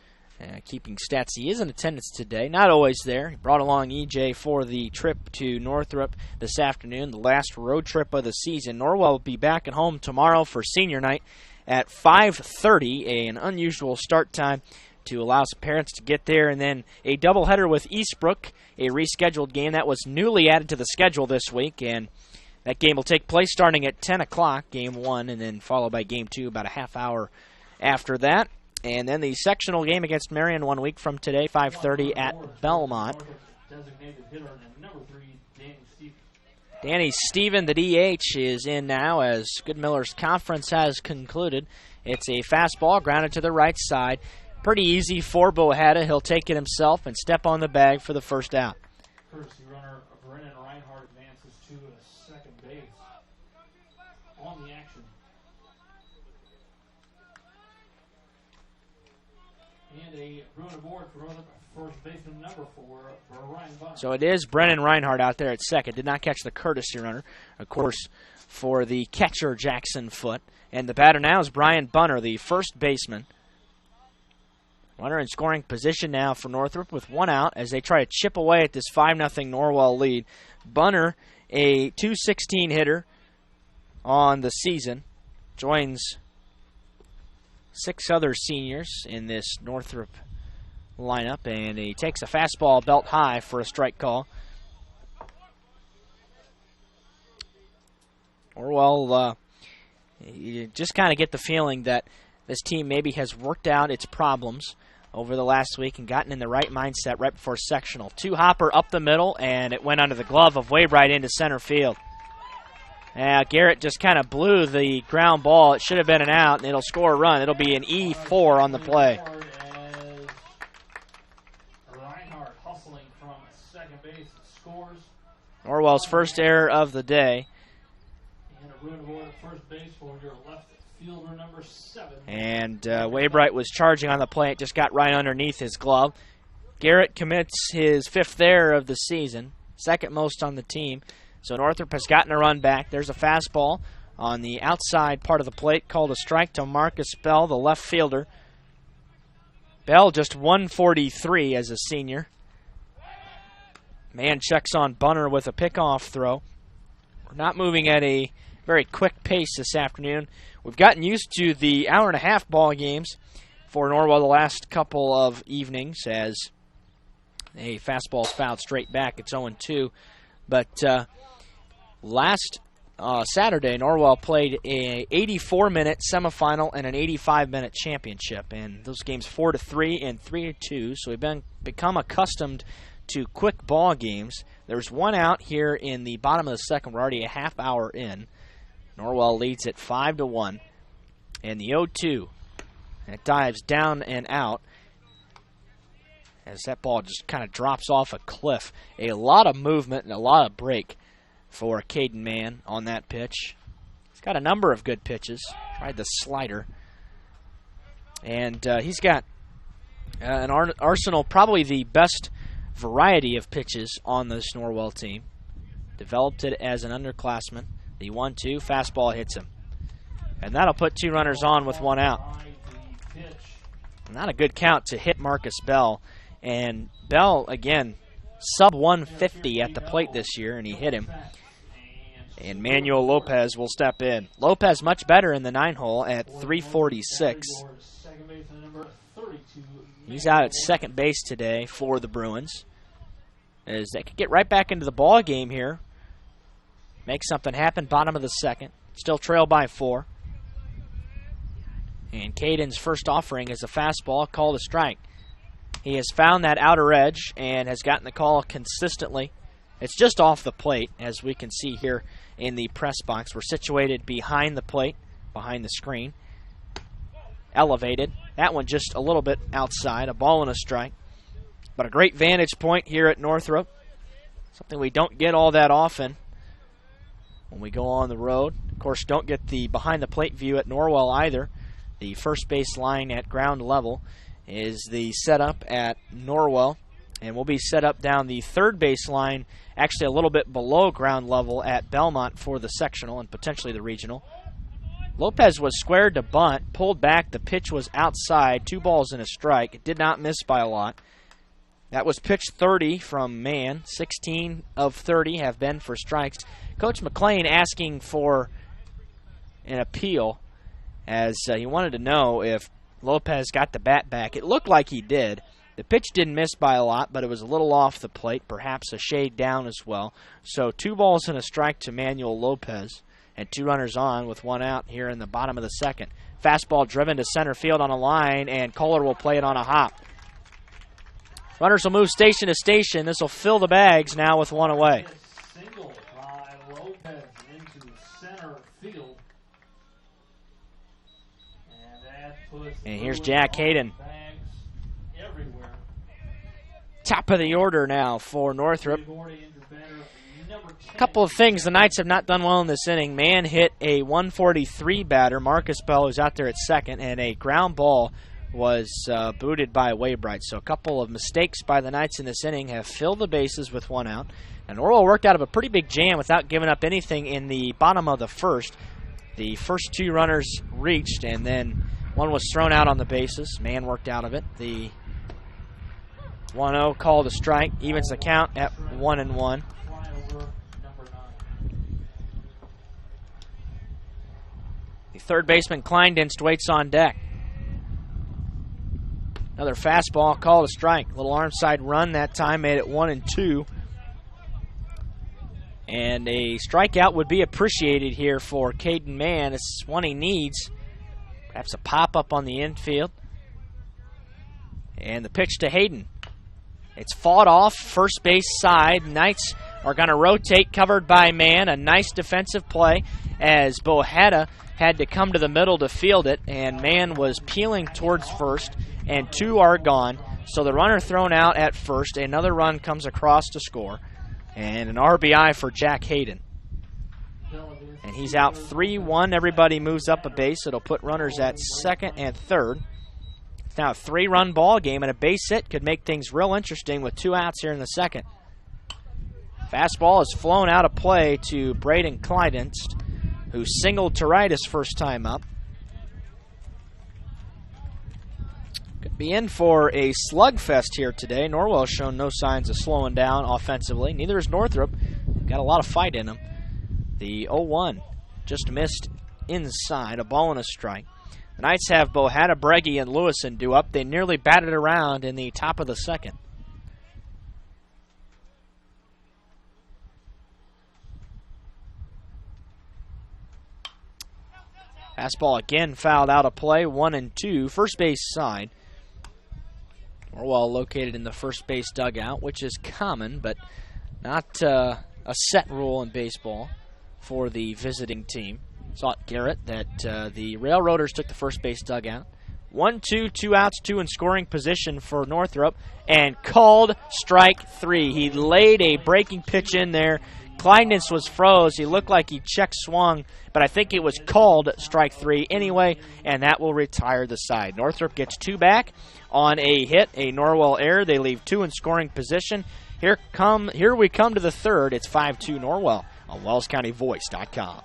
keeping stats. He is in attendance today, not always there. He brought along EJ for the trip to Northrop this afternoon, the last road trip of the season. Norwell will be back at home tomorrow for senior night at 5:30, an unusual start time to allow some parents to get there, and then a doubleheader with Eastbrook, a rescheduled game that was newly added to the schedule this week, and that game will take place starting at 10 o'clock, game 1, and then followed by game 2 about a half hour after that. And then the sectional game against Marion 1 week from today, 5:30 at Belmont. Designated hitter and number 3, Danny Stevens. Danny Steven, the DH, is in now as Goodmiller's conference has concluded. It's a fastball grounded to the right side. Pretty easy for Bohada. He'll take it himself and step on the bag for the first out. Courtesy runner Brennan Reinhardt advances to second base. On the And a Bruin aboard for Northrop, first baseman number 4, Ryan Bunner. So it is Brennan Reinhardt out there at second. Did not catch the courtesy runner, of course, for the catcher Jackson Foote. And the batter now is Brian Bunner, the first baseman. Runner in scoring position now for Northrop with one out as they try to chip away at this 5-0 Norwell lead. Bunner, a .216 hitter on the season, joins 6 other seniors in this Northrop lineup, and he takes a fastball belt high for a strike call. Norwell, you just kind of get the feeling that this team maybe has worked out its problems over the last week and gotten in the right mindset right before sectional. 2-hopper up the middle, and it went under the glove of Wainwright into center field. Garrett just kind of blew the ground ball. It should have been an out, and it'll score a run. It'll be an E4 on the play. Reinhardt hustling from second base scores. Norwell's first error of the day. And a Bruin aboard at first base for your left fielder number 7. And Wainwright was charging on the plate, just got right underneath his glove. Garrett commits his 5th error of the season, second most on the team. So Northrop has gotten a run back. There's a fastball on the outside part of the plate, called a strike to Marcus Bell, the left fielder. Bell just 143 as a senior. Man checks on Bunner with a pickoff throw. We're not moving at a very quick pace this afternoon. We've gotten used to the hour-and-a-half ball games for Norwell the last couple of evenings as a fastball is fouled straight back. It's 0-2. But last Saturday, Norwell played a 84-minute semifinal and an 85-minute championship. And those games 4-3 and 3-2. So we've become accustomed to quick ball games. There's one out here in the bottom of the second. We're already a half hour in. Norwell leads it 5-1. And the 0-2. And it dives down and out as that ball just kind of drops off a cliff. A lot of movement and a lot of break for Caden Mann on that pitch. He's got a number of good pitches. Tried the slider. And he's got an arsenal, probably the best variety of pitches on this Norwell team. Developed it as an underclassman. The 1-2, fastball hits him. And that'll put 2 runners on with 1 out. Not a good count to hit Marcus Bell. And Bell, again, sub 150 at the plate this year, and he hit him. And Manuel Lopez will step in. Lopez much better in the 9-hole at 346. He's out at second base today for the Bruins, as they could get right back into the ball game here. Make something happen, bottom of the second. Still trail by 4. And Caden's first offering is a fastball, called a strike. He has found that outer edge and has gotten the call consistently. It's just off the plate, as we can see here in the press box. We're situated behind the plate, behind the screen. Elevated. That one just a little bit outside, a ball and a strike. But a great vantage point here at Northrop. Something we don't get all that often when we go on the road. Of course, don't get the behind-the-plate view at Norwell either. The first base line at ground level is the setup at Norwell, and we'll be set up down the third base line, actually a little bit below ground level at Belmont for the sectional and potentially the regional. Lopez was squared to bunt, pulled back, the pitch was outside, 2 balls and a strike. It did not miss by a lot. That was pitch 30 from Mann. 16 of 30 have been for strikes. Coach McLean asking for an appeal as he wanted to know if Lopez got the bat back. It looked like he did. The pitch didn't miss by a lot, but it was a little off the plate, perhaps a shade down as well. So 2 balls and a strike to Manuel Lopez, and 2 runners on with 1 out here in the bottom of the second. Fastball driven to center field on a line, and Kohler will play it on a hop. Runners will move station to station. This will fill the bags now with 1 away. Single by Lopez into center field. And here's Jack Hayden. Top of the order now for Northrop. A couple of things. The Knights have not done well in this inning. Mann hit a 143 batter. Marcus Bell is out there at second, and a ground ball was booted by Waybright. So a couple of mistakes by the Knights in this inning have filled the bases with one out. And Norwell worked out of a pretty big jam without giving up anything in the bottom of the first. The first two runners reached, and then one was thrown out on the bases. Man worked out of it. The 1-0 called a strike, evens the count at 1-1. The third baseman, Kleindienst, waits on deck. Another fastball called a strike. Little arm side run that time, made it 1-2. And a strikeout would be appreciated here for Caden Mann. It's one he needs. Perhaps a pop-up on the infield. And the pitch to Hayden. It's fought off, first base side. Knights are going to rotate, covered by Mann. A nice defensive play as Bohetta had to come to the middle to field it, and Mann was peeling towards first, and two are gone. So the runner thrown out at first. Another run comes across to score, and an RBI for Jack Hayden. And he's out 3-1. Everybody moves up a base. It'll put runners at second and third. It's now a 3-run ball game, and a base hit could make things real interesting with 2 outs here in the second. Fastball is flown out of play to Braden Kleindienst, who singled to right his first time up. Could be in for a slugfest here today. Norwell's shown no signs of slowing down offensively. Neither is Northrop. Got a lot of fight in them. The 0-1 just missed inside, a ball and a strike. The Knights have Bohetta, Breggy, and Lewison due up. They nearly batted around in the top of the second. Fastball again fouled out of play, 1-2, first base side. Norwell located in the first base dugout, which is common, but not a set rule in baseball for the visiting team. Saw it, Garrett, that the Railroaders took the first base dugout. 1-2, 2 outs, 2 in scoring position for Northrop, and called strike 3. He laid a breaking pitch in there. Kleindienst was froze. He looked like he check swung, but I think it was called strike 3 anyway, and that will retire the side. Northrop gets 2 back on a hit, a Norwell error. They leave 2 in scoring position. Here we come to the third. It's 5-2 Norwell on WellsCountyVoice.com.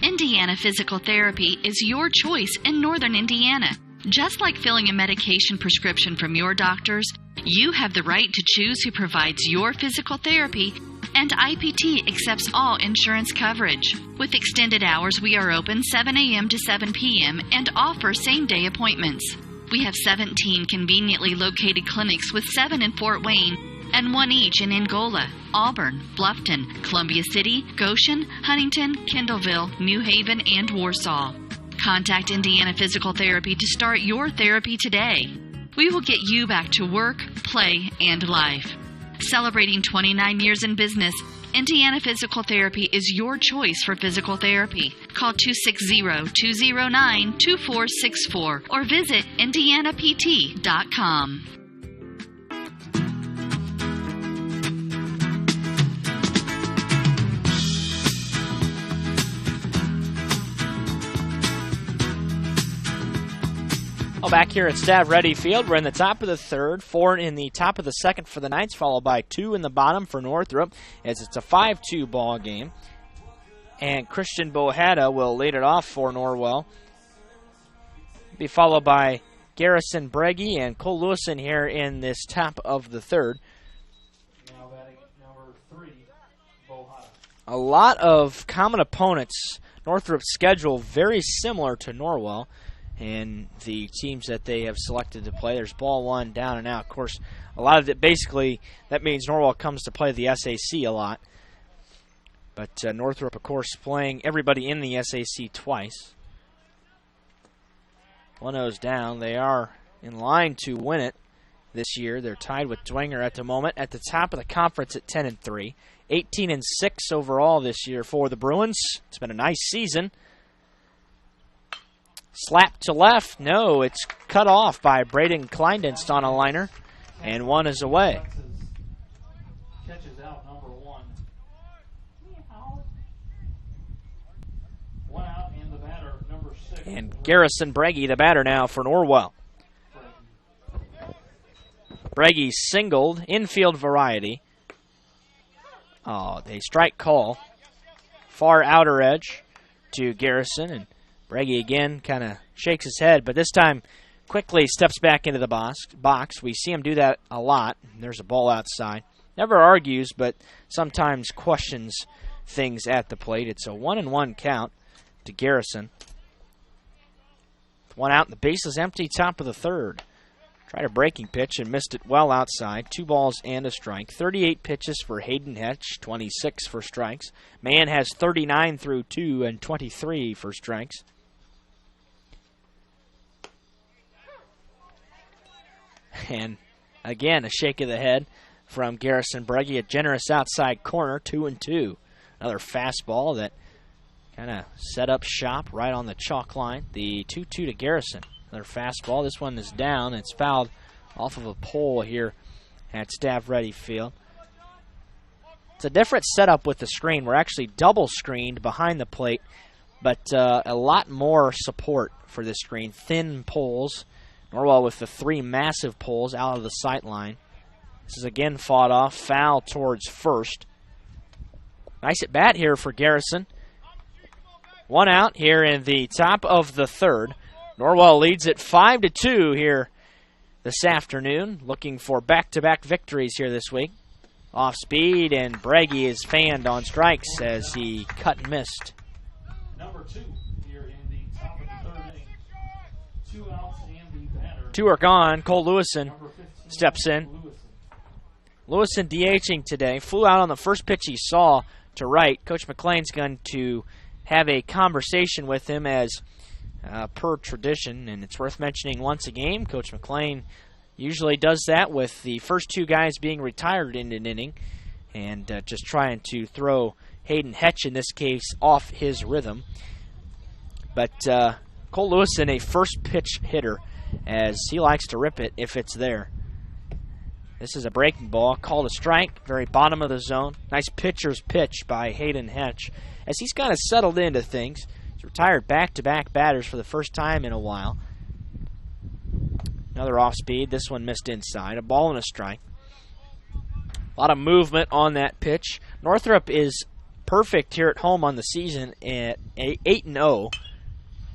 Indiana Physical Therapy is your choice in Northern Indiana. Just like filling a medication prescription from your doctors, you have the right to choose who provides your physical therapy, and IPT accepts all insurance coverage. With extended hours, we are open 7 a.m. to 7 p.m. and offer same-day appointments. We have 17 conveniently located clinics with 7 in Fort Wayne and 1 each in Angola, Auburn, Bluffton, Columbia City, Goshen, Huntington, Kendallville, New Haven, and Warsaw. Contact Indiana Physical Therapy to start your therapy today. We will get you back to work, play, and life. Celebrating 29 years in business, Indiana Physical Therapy is your choice for physical therapy. Call 260-209-2464 or visit indianapt.com. Back here at Stav Ready Field, we're in the top of the third, 4 in the top of the second for the Knights, followed by 2 in the bottom for Northrop, as it's a 5-2 ball game. And Christian Bohetta will lead it off for Norwell. Be followed by Garrison Breggy and Cole Lewison here in this top of the third. Now batting number 3, Bohetta. A lot of common opponents. Northrop's schedule very similar to Norwell and the teams that they have selected to play. There's ball 1 down and out. Of course, a lot of it, basically, that means Norwell comes to play the SAC a lot. But Northrop, of course, playing everybody in the SAC twice. 1-0's down. They are in line to win it this year. They're tied with Dwenger at the moment at the top of the conference at 10-3. 18-6 overall this year for the Bruins. It's been a nice season. Slap to left. No, it's cut off by Braden Kleindienst on a liner, and 1 is away. Catches out number 1. 1 out, and the batter, number 6. And Garrison Breggy, the batter now for Norwell. Breggy singled, infield variety. Oh, they strike call. Far outer edge to Garrison, and Breggy again kind of shakes his head, but this time quickly steps back into the box. We see him do that a lot. There's a ball outside. Never argues, but sometimes questions things at the plate. It's a 1-1 count to Garrison. One out, and the base is empty, top of the third. Tried a breaking pitch and missed it well outside. 2 balls and a strike. 38 pitches for Hayden Hetch, 26 for strikes. Mann has 39 through 2 and 23 for strikes. And again, a shake of the head from Garrison Breggy. A generous outside corner, 2-2. Another fastball that kind of set up shop right on the chalk line. The 2-2 to Garrison. Another fastball. This one is down. It's fouled off of a pole here at Stav Ready Field. It's a different setup with the screen. We're actually double screened behind the plate, but a lot more support for this screen. Thin poles. Norwell with the 3 massive poles out of the sight line. This is again fought off. Foul towards first. Nice at bat here for Garrison. 1 out here in the top of the third. Norwell leads it 5-2 here this afternoon. Looking for back-to-back victories here this week. Off speed, and Breggy is fanned on strikes as he cut and missed. Number 2 here in the top of the third inning. 2 outs and the batter. 2 are gone. Cole Lewison steps in. Lewison DHing today. Flew out on the first pitch he saw to right. Coach McLean's going to have a conversation with him as per tradition, and it's worth mentioning once a game. Coach McLean usually does that with the first 2 guys being retired in an inning, and just trying to throw Hayden Hetch, in this case, off his rhythm. But Cole Lewison, a first pitch hitter, as he likes to rip it if it's there. This is a breaking ball, called a strike, very bottom of the zone. Nice pitcher's pitch by Hayden Hetch, as he's kind of settled into things. He's retired back-to-back batters for the first time in a while. Another off-speed. This one missed inside. A ball and a strike. A lot of movement on that pitch. Northrop is perfect here at home on the season at 8-0.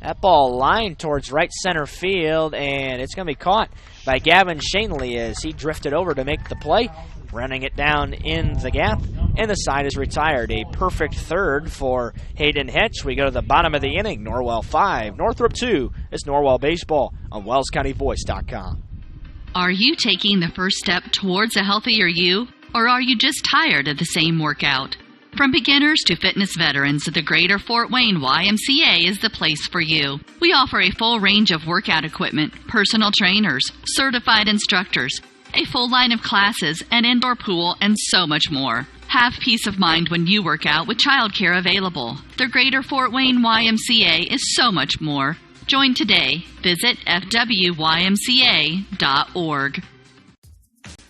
That ball lined towards right center field, and it's going to be caught by Gavin Shanley as he drifted over to make the play, running it down in the gap, and the side is retired. A perfect third for Hayden Hetch. We go to the bottom of the inning. Norwell 5, Northrop 2. It's Norwell Baseball on WellsCountyVoice.com. Are you taking the first step towards a healthier you, or are you just tired of the same workout? From beginners to fitness veterans, the Greater Fort Wayne YMCA is the place for you. We offer a full range of workout equipment, personal trainers, certified instructors, a full line of classes, an indoor pool, and so much more. Have peace of mind when you work out with childcare available. The Greater Fort Wayne YMCA is so much more. Join today. Visit fwymca.org.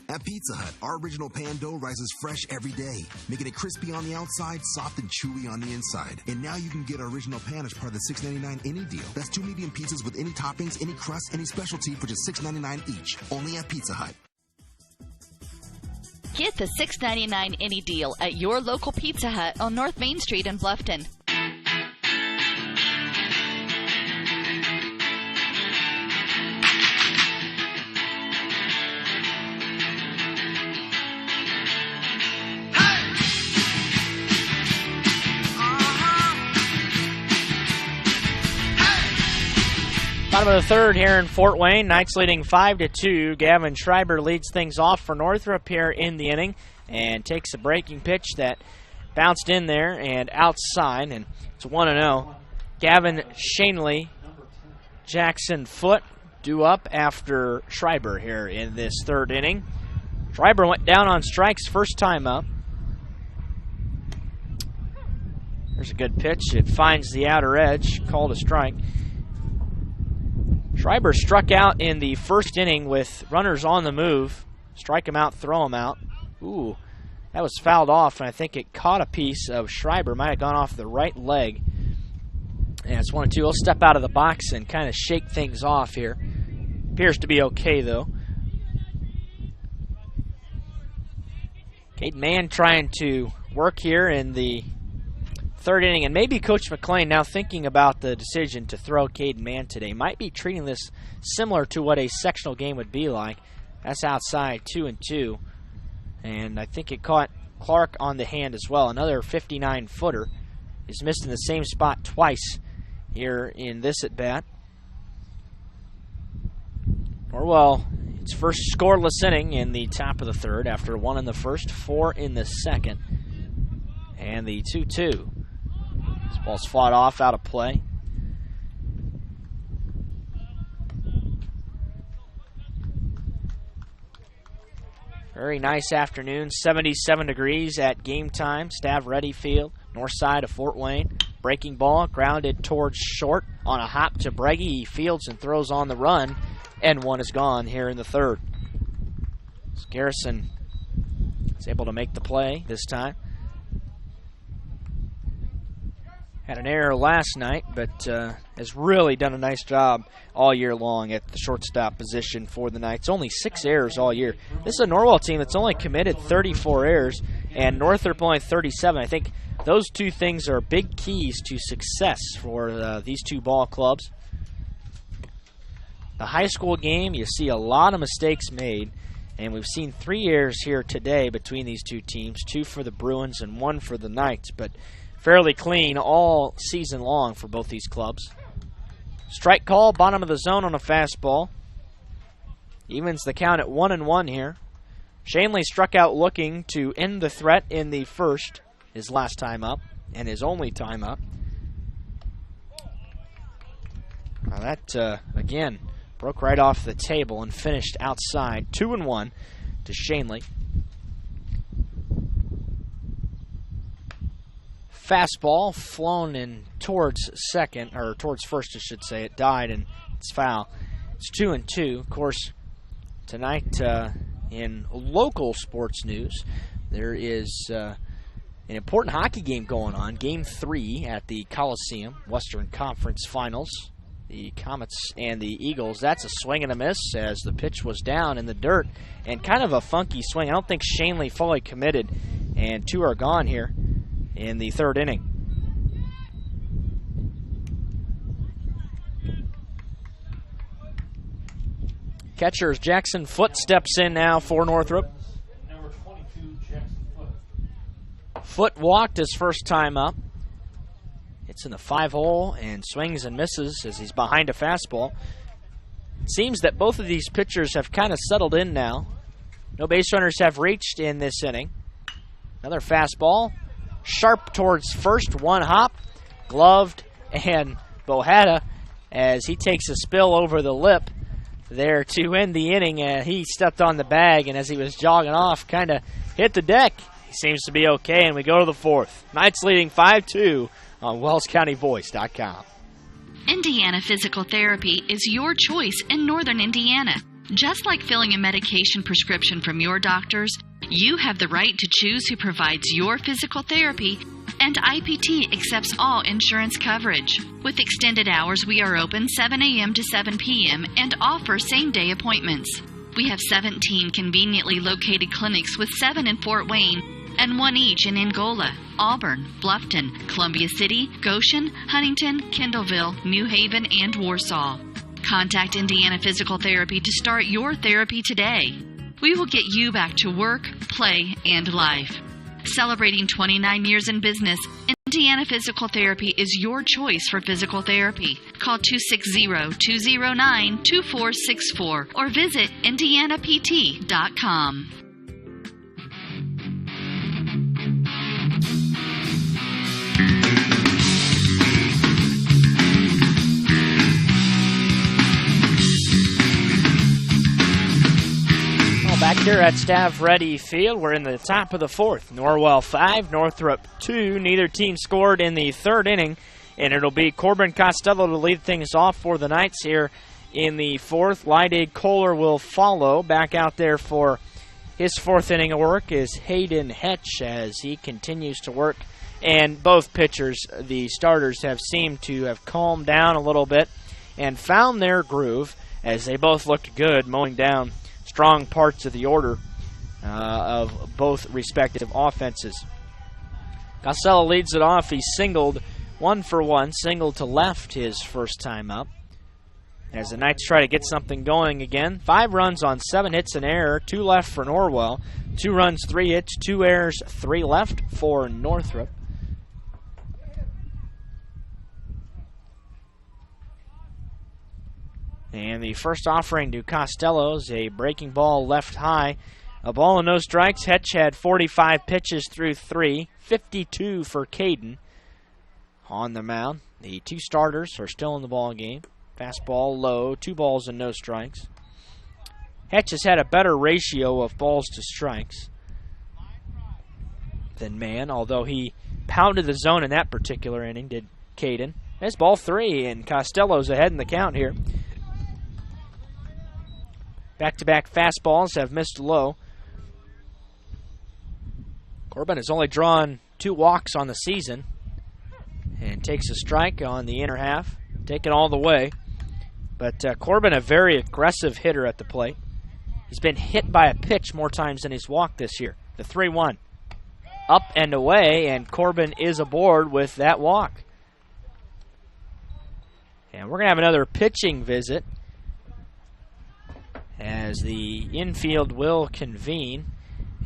At Pizza Hut, our original pan dough rises fresh every day, making it crispy on the outside, soft and chewy on the inside. And now you can get our original pan as part of the $6.99 any deal. That's 2 medium pizzas with any toppings, any crust, any specialty for just $6.99 each. Only at Pizza Hut. Get the $6.99 any deal at your local Pizza Hut on North Main Street in Bluffton. Bottom of the third here in Fort Wayne. Knights leading 5-2. Gavin Schreiber leads things off for Northrop here in the inning and takes a breaking pitch that bounced in there and outside, and it's 1-0. Gavin Shanley, Jackson Foote due up after Schreiber here in this third inning. Schreiber went down on strikes first time up. There's a good pitch. It finds the outer edge, called a strike. Schreiber struck out in the first inning with runners on the move. Strike him out, throw him out. Ooh, that was fouled off, and I think it caught a piece of Schreiber. Might have gone off the right leg. And it's 1-2. He'll step out of the box and kind of shake things off here. Appears to be okay, though. Caden Mann trying to work here in the third inning, and maybe Coach McLean, now thinking about the decision to throw Caden Mann today, might be treating this similar to what a sectional game would be like. That's outside 2-2, and I think it caught Clark on the hand as well. Another 59-footer is missed in the same spot twice here in this at-bat. Norwell, its first scoreless inning in the top of the third after 1 in the first, 4 in the second, and the 2-2. This ball's fought off out of play. Very nice afternoon, 77 degrees at game time. Stav Ready Field, north side of Fort Wayne. Breaking ball, grounded towards short on a hop to Breggy. He fields and throws on the run, and one is gone here in the third. So Garrison is able to make the play this time. Had an error last night, but has really done a nice job all year long at the shortstop position for the Knights. Only 6 errors all year. This is a Norwell team that's only committed 34 errors, and Northrop only 37. I think those two things are big keys to success for these two ball clubs. The high school game, you see a lot of mistakes made, and we've seen 3 errors here today between these two teams, 2 for the Bruins and 1 for the Knights, but fairly clean all season long for both these clubs. Strike call, bottom of the zone on a fastball. Evens the count at 1-1 here. Shanley struck out looking to end the threat in the first, his last time up, and his only time up. Now that, again, broke right off the table and finished outside. 2-1 to Shanley. Fastball flown in towards second, or towards first, I should say. It died, and it's foul. It's 2-2. Of course, tonight in local sports news, there is an important hockey game going on. Game 3 at the Coliseum, Western Conference Finals. The Comets and the Eagles. That's a swing and a miss as the pitch was down in the dirt, and kind of a funky swing. I don't think Shanley fully committed, and 2 are gone here in the third inning. Catcher's Jackson Foote steps in now for Northrop. Number 22, Jackson Foote. Foote walked his first time up. It's in the 5-hole and swings and misses as he's behind a fastball. It seems that both of these pitchers have kind of settled in now. No base runners have reached in this inning. Another fastball. Sharp towards first, 1 hop, gloved, and Bohada as he takes a spill over the lip there to end the inning. He stepped on the bag, and as he was jogging off, kind of hit the deck. He seems to be okay, and we go to the fourth. Knights leading 5-2 on WellsCountyVoice.com. Indiana Physical Therapy is your choice in Northern Indiana. Just like filling a medication prescription from your doctors, you have the right to choose who provides your physical therapy, and IPT accepts all insurance coverage. With extended hours, we are open 7 a.m. to 7 p.m. and offer same-day appointments. We have 17 conveniently located clinics with 7 in Fort Wayne and 1 each in Angola, Auburn, Bluffton, Columbia City, Goshen, Huntington, Kendallville, New Haven, and Warsaw. Contact Indiana Physical Therapy to start your therapy today. We will get you back to work, play, and life. Celebrating 29 years in business, Indiana Physical Therapy is your choice for physical therapy. Call 260-209-2464 or visit indianapt.com. Back here at Stav Ready Field, we're in the top of the fourth. Norwell 5, Northrop 2. Neither team scored in the third inning, and it'll be Corbin Costello to lead things off for the Knights here in the fourth. Lydig Kohler will follow. Back out there for his fourth inning of work is Hayden Hetch as he continues to work. And both pitchers, the starters, have seemed to have calmed down a little bit and found their groove as they both looked good mowing down strong parts of the order. of both respective offenses. Costello leads it off. He singled 1-for-1, singled to left his first time up. As the Knights try to get something going again. 5 runs on 7 hits and error, 2 left for Norwell. 2 runs, 3 hits, 2 errors, 3 left for Northrop. And the first offering to Costello's a breaking ball left high. A ball and no strikes. Hetch had 45 pitches through 3, 52 for Caden on the mound. The 2 starters are still in the ball game. Fastball low, 2 balls and no strikes. Hetch has had a better ratio of balls to strikes than Mann, although he pounded the zone in that particular inning, did Caden. There's ball 3, and Costello's ahead in the count here. Back-to-back fastballs have missed low. Corbin has only drawn 2 walks on the season and takes a strike on the inner half, taken all the way. But Corbin, a very aggressive hitter at the plate. He's been hit by a pitch more times than he's walked this year. The 3-1. Up and away, and Corbin is aboard with that walk. And we're going to have another pitching visit as the infield will convene.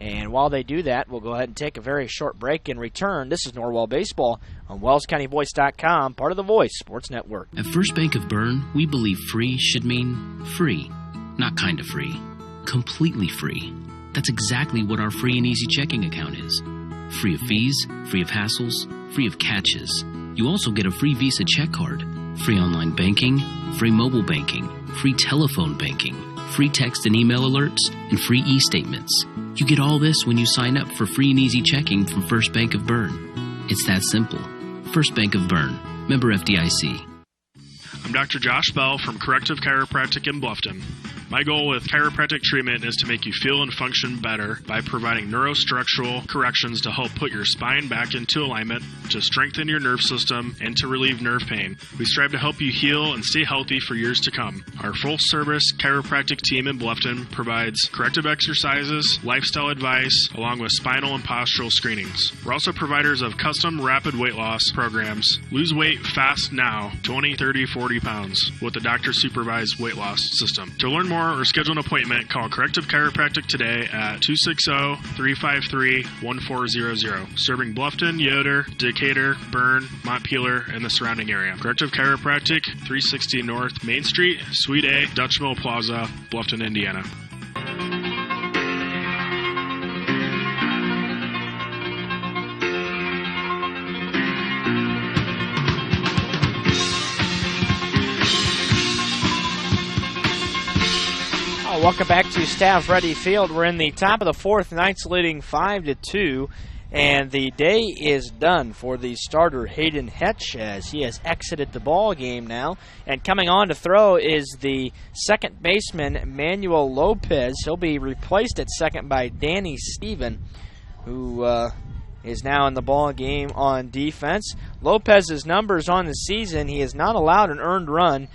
And while they do that, we'll go ahead and take a very short break and return. This is Norwell Baseball on WellsCountyVoice.com, part of the Voice Sports Network. At First Bank of Bern, we believe free should mean free. Not kind of free. Completely free. That's exactly what our free and easy checking account is. Free of fees, free of hassles, free of catches. You also get a free Visa check card, free online banking, free mobile banking, free telephone banking, free text and email alerts, and free e-statements. You get all this when you sign up for free and easy checking from First Bank of Bern. It's that simple. First Bank of Bern. Member FDIC. I'm Dr. Josh Bell from Corrective Chiropractic in Bluffton. My goal with chiropractic treatment is to make you feel and function better by providing neurostructural corrections to help put your spine back into alignment, to strengthen your nerve system, and to relieve nerve pain. We strive to help you heal and stay healthy for years to come. Our full-service chiropractic team in Bluffton provides corrective exercises, lifestyle advice, along with spinal and postural screenings. We're also providers of custom rapid weight loss programs. Lose weight fast now, 20, 30, 40 pounds, with a doctor-supervised weight loss system. To learn more or schedule an appointment, call Corrective Chiropractic today at 260-353-1400. Serving Bluffton, Yoder, Decatur, Bern, Montpelier, and the surrounding area. Corrective Chiropractic, 360 North Main Street, Suite A, Dutch Mill Plaza, Bluffton, Indiana. Welcome back to Staff Ready Field. We're in the top of the 4th. Knights leading 5-2, and the day is done for the starter Hayden Hetch as he has exited the ball game now. And coming on to throw is the second baseman Manuel Lopez. He'll be replaced at second by Danny Stephen, who is now in the ball game on defense. Lopez's numbers on the season: he has not allowed an earned run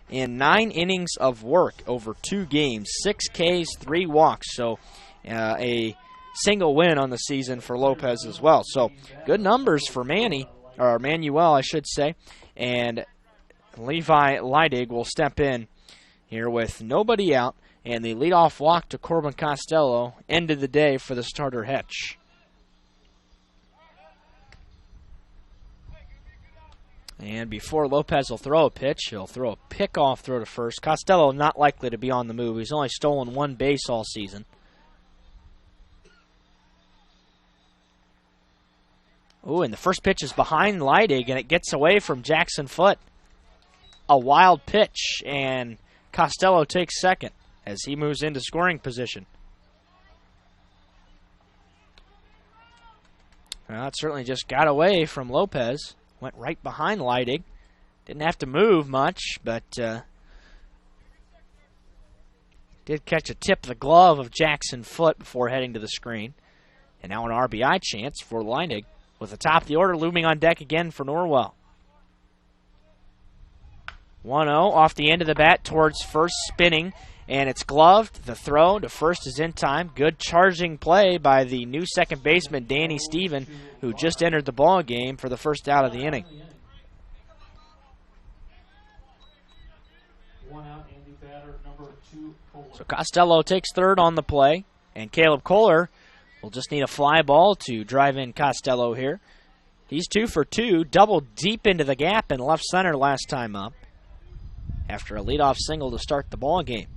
in 9 innings of work over 2 games, 6 Ks, 3 walks. So a single win on the season for Lopez as well. So good numbers for Manuel, I should say. And Levi Leidig will step in here with nobody out. And the leadoff walk to Corbin Costello ended the day for the starter Hetch. And before Lopez will throw a pitch, he'll throw a pick-off throw to first. Costello not likely to be on the move. He's only stolen 1 base all season. Ooh, and the first pitch is behind Leidig, and it gets away from Jackson Foote. A wild pitch, and Costello takes second as he moves into scoring position. Well, it certainly just got away from Lopez. Went right behind Leidig. Didn't have to move much, but did catch a tip of the glove of Jackson Foote before heading to the screen. And now an RBI chance for Leidig with the top of the order looming on deck again for Norwell. 1-0 off the end of the bat towards first, spinning and it's gloved. The throw to first is in time. Good charging play by the new second baseman, Danny Steven, who just entered the ball game for the first out of the inning. So Costello takes third on the play, and Caleb Kohler will just need a fly ball to drive in Costello here. He's 2 for 2, doubled deep into the gap in left center last time up after a leadoff single to start the ball game.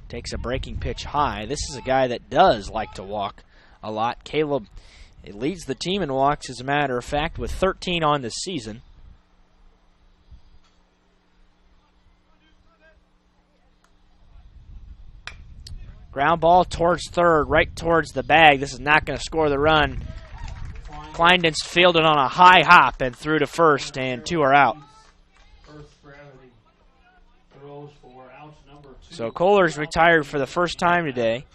Takes a breaking pitch high. This is a guy that does like to walk a lot. Caleb leads the team in walks, as a matter of fact, with 13 on the season. Ground ball towards third, right towards the bag. This is not going to score the run. Kleinden's fielded on a high hop and through to first, and 2 are out. So Kohler's retired for the first time today.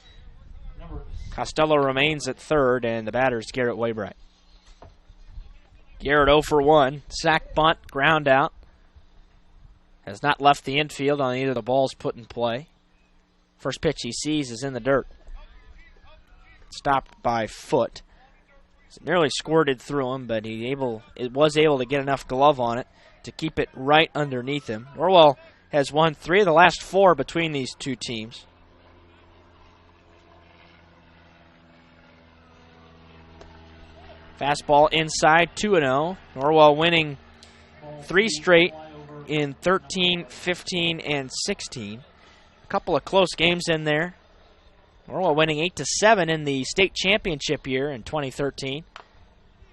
Costello remains at third, and the batter is Garrett Waybright. Garrett 0 for 1. Sack, bunt, ground out. Has not left the infield on either of the balls put in play. First pitch he sees is in the dirt. Stopped by foot. It nearly squirted through him, but it was able to get enough glove on it to keep it right underneath him. Norwell has won 3 of the last 4 between these two teams. Fastball inside, 2-0. Norwell winning 3 straight in 13, 15, and 16. A couple of close games in there. Norwell winning 8-7 in the state championship year in 2013.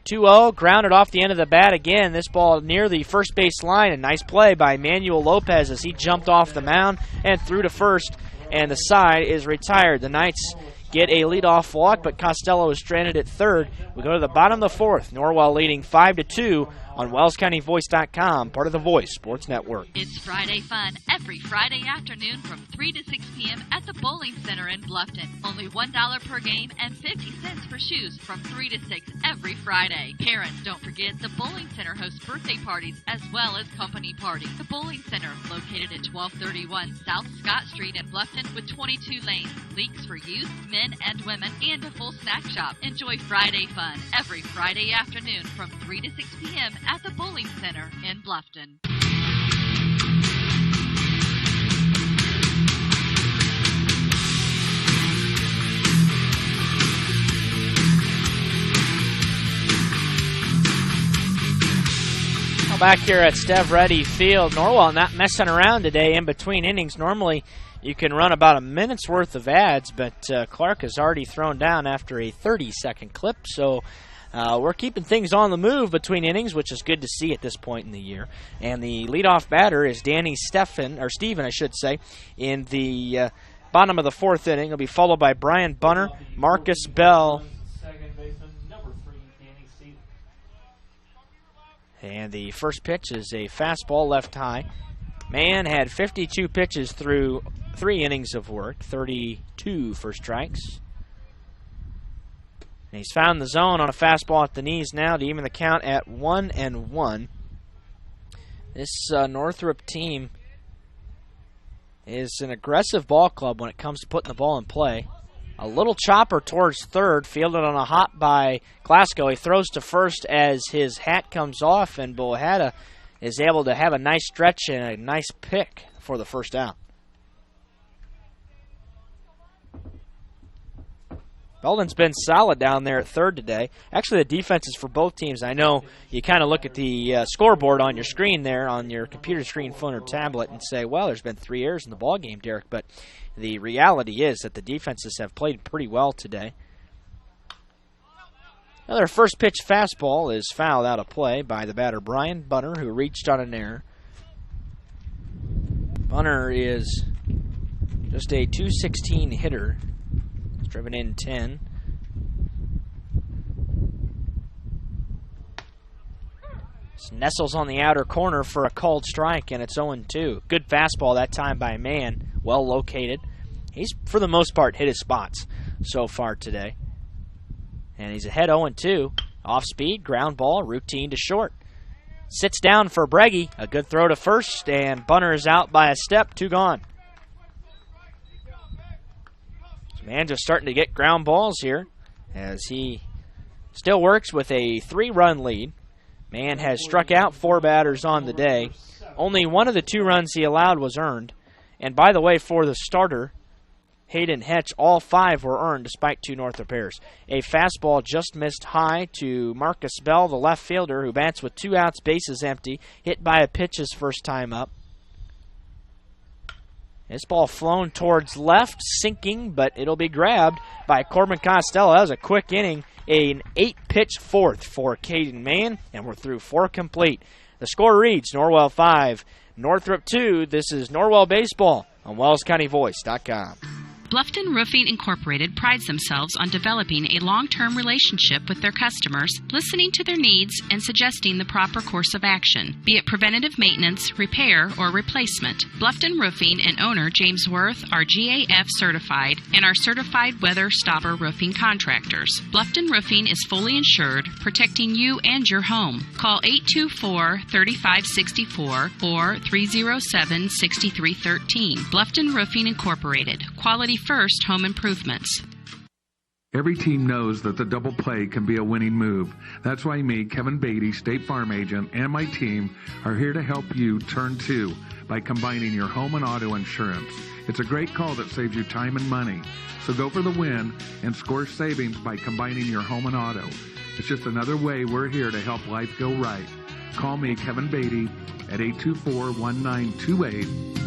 2-0, grounded off the end of the bat again. This ball near the first base line. A nice play by Manuel Lopez as he jumped off the mound and threw to first, and the side is retired. The Knights get a leadoff walk, but Costello is stranded at third. We go to the bottom of the 4th. Norwell leading 5-2 on WellsCountyVoice.com, part of the Voice Sports Network. It's Friday fun every Friday afternoon from 3 to 6 p.m. at the Bowling Center in Bluffton. Only $1 per game and 50 cents for shoes from 3 to 6 every Friday. Parents, don't forget the Bowling Center hosts birthday parties as well as company parties. The Bowling Center, located at 1231 South Scott Street in Bluffton with 22 lanes, leagues for youth, men, and women, and a full snack shop. Enjoy Friday fun every Friday afternoon from 3 to 6 p.m. at the Bowling Center in Bluffton. Well, back here at Stev Reddy Field, Norwell not messing around today in between innings. Normally you can run about a minute's worth of ads, but Clark has already thrown down after a 30-second clip, so we're keeping things on the move between innings, which is good to see at this point in the year. And the leadoff batter is Danny Steven, I should say, in the bottom of the 4th inning. He'll be followed by Brian Bunner, Marcus Bell, and the first pitch is a fastball left high. Mann had 52 pitches through 3 innings of work, 32 for strikes. And he's found the zone on a fastball at the knees now to even the count at 1-1. This Northrop team is an aggressive ball club when it comes to putting the ball in play. A little chopper towards third, fielded on a hop by Glasgow. He throws to first as his hat comes off, and Bohada is able to have a nice stretch and a nice pick for the first out. Belden's been solid down there at third today. Actually, the defenses for both teams, I know you kind of look at the scoreboard on your screen there, on your computer screen, phone, or tablet, and say, well, there's been 3 errors in the ball game, Derek. But the reality is that the defenses have played pretty well today. Another first pitch fastball is fouled out of play by the batter Brian Bunner, who reached on an error. Bunner is just a .216 hitter. He's driven in 10. Nestles on the outer corner for a called strike, and it's 0-2. Good fastball that time by Mann, well located. He's, for the most part, hit his spots so far today. And he's ahead 0-2. Off speed, ground ball, routine to short. Sits down for Breggy. A good throw to first, and Bunner is out by a step, 2 gone. Man just starting to get ground balls here as he still works with a 3-run lead. Man has struck out 4 batters on the day. Only one of the 2 runs he allowed was earned. And by the way, for the starter, Hayden Hetch, all 5 were earned despite 2 Northrop errors. A fastball just missed high to Marcus Bell, the left fielder, who bats with 2 outs, bases empty, hit by a pitch his first time up. This ball flown towards left, sinking, but it'll be grabbed by Corbin Costello. That was a quick inning, an 8-pitch fourth for Caden Mann, and we're through 4 complete. The score reads Norwell 5, Northrop 2. This is Norwell Baseball on WellsCountyVoice.com. Bluffton Roofing Incorporated prides themselves on developing a long-term relationship with their customers, listening to their needs, and suggesting the proper course of action, be it preventative maintenance, repair, or replacement. Bluffton Roofing and owner James Worth are GAF certified and are certified weather stopper roofing contractors. Bluffton Roofing is fully insured, protecting you and your home. Call 824-3564 or 307-6313. Bluffton Roofing Incorporated. Quality first home improvements. Every team knows that the double play can be a winning move. That's why me, Kevin Beatty, State Farm Agent, and my team are here to help you turn 2 by combining your home and auto insurance. It's a great call that saves you time and money. So go for the win and score savings by combining your home and auto. It's just another way we're here to help life go right. Call me, Kevin Beatty, at 824-1928.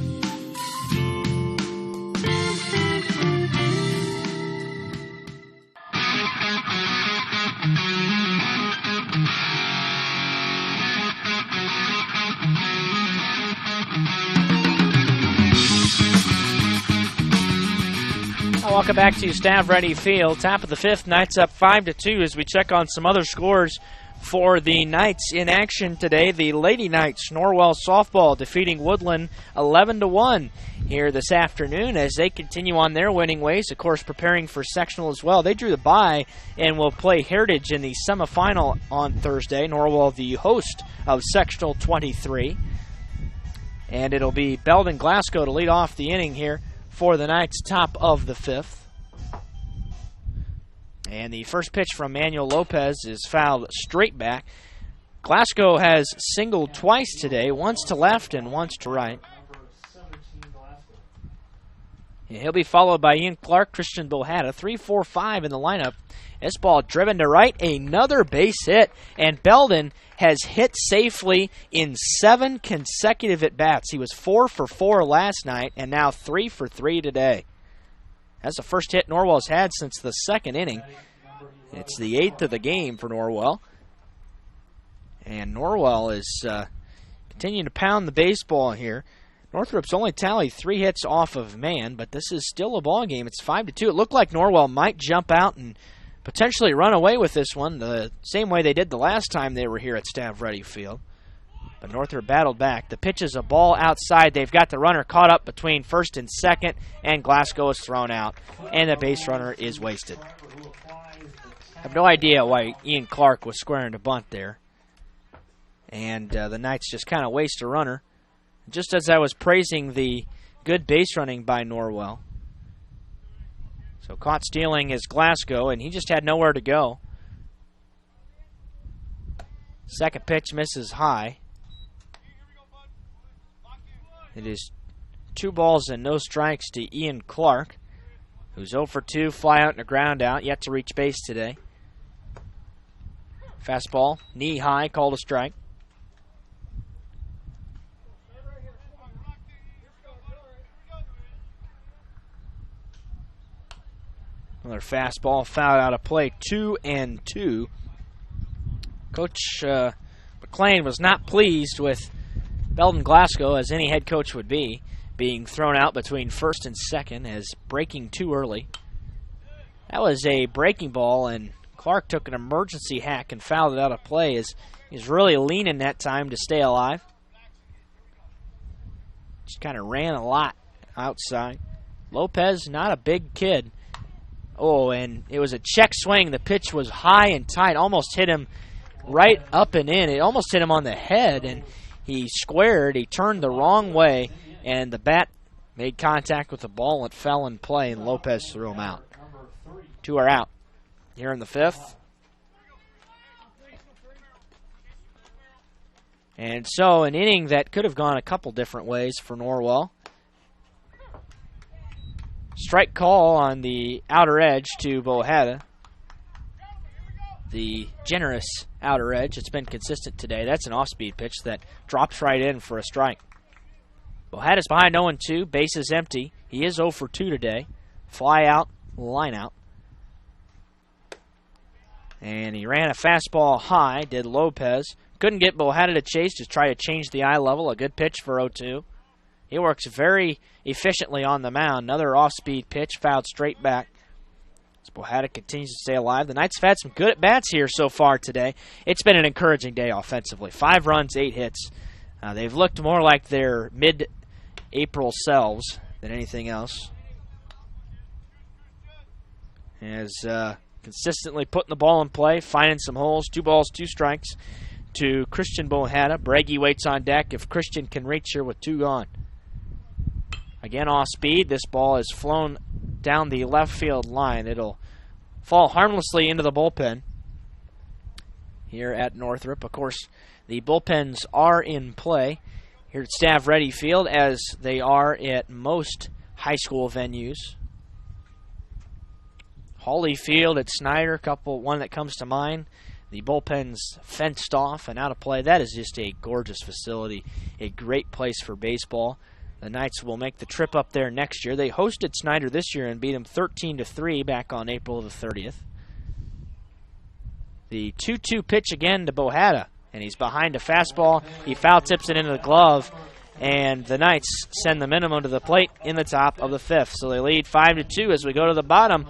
Welcome back to Stav Ready Field. Top of the 5th, Knights up 5-2 as we check on some other scores for the Knights in action today. The Lady Knights, Norwell softball, defeating Woodland 11-1 here this afternoon as they continue on their winning ways. Of course, preparing for sectional as well. They drew the bye and will play Heritage in the semifinal on Thursday. Norwell, the host of sectional 23. And it'll be Belden Glasgow to lead off the inning here for the Knights, top of the 5th. And the first pitch from Manuel Lopez is fouled straight back. Glasgow has singled twice today, once to left and once to right. And he'll be followed by Ian Clark, Christian Bohata, 3-4-5 in the lineup. This ball driven to right, another base hit, and Belden has hit safely in 7 consecutive at-bats. He was 4 for 4 last night, and now 3 for 3 today. That's the first hit Norwell's had since the 2nd inning. It's the 8th of the game for Norwell. And Norwell is continuing to pound the baseball here. Northrop's only tallied 3 hits off of Mann, but this is still a ball game. It's 5-2. It looked like Norwell might jump out and potentially run away with this one the same way they did the last time they were here at Stav Ready Field. But Northrop battled back. The pitch is a ball outside. They've got the runner caught up between first and second, and Glasgow is thrown out, and the base runner is wasted. I have no idea why Ian Clark was squaring to bunt there. And the Knights just kind of waste a runner. Just as I was praising the good base running by Norwell. So caught stealing is Glasgow, and he just had nowhere to go. Second pitch misses high. It is 2 balls and no strikes to Ian Clark, who's 0 for 2, fly out and a ground out, yet to reach base today. Fastball, knee high, called a strike. Another fastball, foul out of play, 2-2. Coach McLean was not pleased with Belden Glasgow, as any head coach would be, being thrown out between first and second as breaking too early. That was a breaking ball, and Clark took an emergency hack and fouled it out of play as he's really leaning that time to stay alive. Just kind of ran a lot outside. Lopez, not a big kid. Oh, and it was a check swing. The pitch was high and tight, almost hit him right up and in. It almost hit him on the head, and he squared. He turned the wrong way, and the bat made contact with the ball. It fell in play, and Lopez threw him out. 2 are out here in the 5th. And so an inning that could have gone a couple different ways for Norwell. Strike call on the outer edge to Bohada. The generous outer edge. It's been consistent today. That's an off-speed pitch that drops right in for a strike. Bohada's behind 0-2. Base is empty. He is 0 for 2 today. Fly out, line out. And he ran a fastball high, did Lopez. Couldn't get Bohada to chase, just try to change the eye level. A good pitch for 0-2. He works very efficiently on the mound. Another off-speed pitch, fouled straight back. As Bohada continues to stay alive. The Knights have had some good at-bats here so far today. It's been an encouraging day offensively. 5 runs, 8 hits. They've looked more like their mid-April selves than anything else. As consistently putting the ball in play, finding some holes. 2 balls, 2 strikes to Christian Bohada. Bragi waits on deck if Christian can reach here with 2 gone. Again, off speed. This ball is flown down the left field line. It'll fall harmlessly into the bullpen here at Northrop. Of course, the bullpens are in play here at Stav Ready Field, as they are at most high school venues. Hawley Field at Snyder, one that comes to mind. The bullpen's fenced off and out of play. That is just a gorgeous facility, a great place for baseball. The Knights will make the trip up there next year. They hosted Snyder this year and beat them 13-3 back on April the 30th. The 2-2 pitch again to Bohada, and he's behind a fastball. He foul tips it into the glove, and the Knights send the minimum to the plate in the top of the 5th. So they lead 5-2 as we go to the bottom.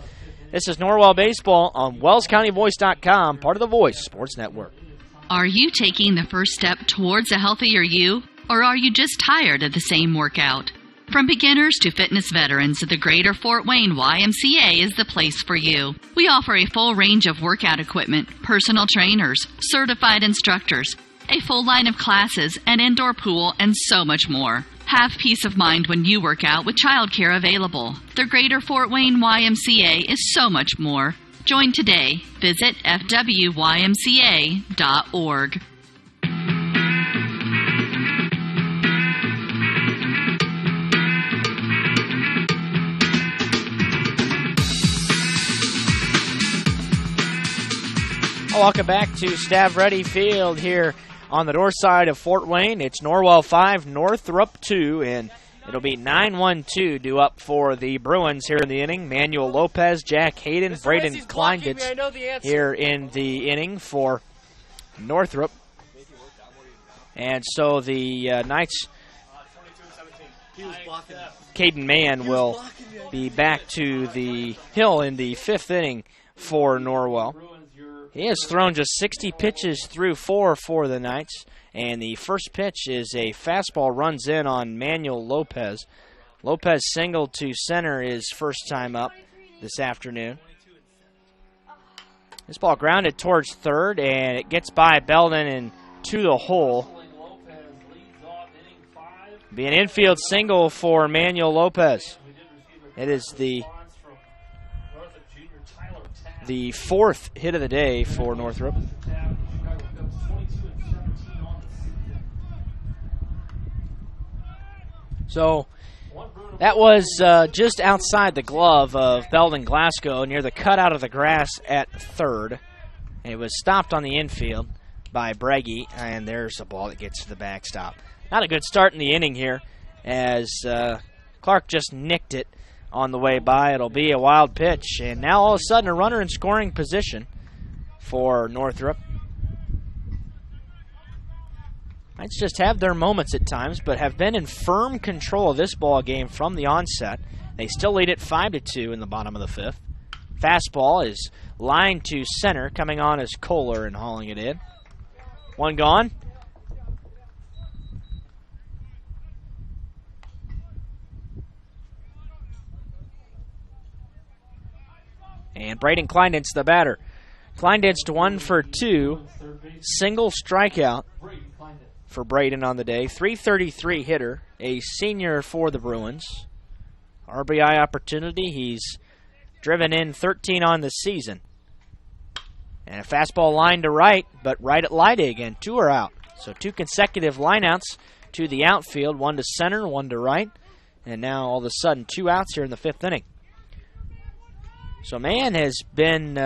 This is Norwell Baseball on WellsCountyVoice.com, part of the Voice Sports Network. Are you taking the first step towards a healthier you, or are you just tired of the same workout? From beginners to fitness veterans, the Greater Fort Wayne YMCA is the place for you. We offer a full range of workout equipment, personal trainers, certified instructors, a full line of classes, an indoor pool, and so much more. Have peace of mind when you work out with childcare available. The Greater Fort Wayne YMCA is so much more. Join today. Visit fwymca.org. Welcome back to Stav Ready Field here on the north side of Fort Wayne. It's Norwell 5, Northrop 2, and it'll be 9-1-2 due up for the Bruins here in the inning. Manuel Lopez, Jack Hayden, Braden Kleinditz here in the inning for Northrop. And so the Knights, Caden Mann will be back to the hill in the 5th inning for Norwell. He has thrown just 60 pitches through 4 for the Knights, and the first pitch is a fastball runs in on Manuel Lopez. Lopez singled to center his first time up this afternoon. This ball grounded towards third, and it gets by Belden and to the hole. Be an infield single for Manuel Lopez. It is the 4th hit of the day for Northrop. So that was just outside the glove of Belden Glasgow near the cutout of the grass at third. And it was stopped on the infield by Bragi, and there's a ball that gets to the backstop. Not a good start in the inning here as Clark just nicked it on the way by. It'll be a wild pitch, and now all of a sudden a runner in scoring position for Northrop. Knights just have their moments at times, but have been in firm control of this ball game from the onset. They still lead it 5-2 in the bottom of the 5th. Fastball is lined to center, coming on as Kohler and hauling it in. One gone. And Braden Kleinditz, the batter. Kleinditz 1 for 2. Single strikeout for Braden on the day. .333 hitter, a senior for the Bruins. RBI opportunity. He's driven in 13 on the season. And a fastball line to right, but right at Lyde again. 2 are out. So 2 consecutive lineouts to the outfield, 1 to center, 1 to right. And now all of a sudden 2 outs here in the 5th inning. So Mann has been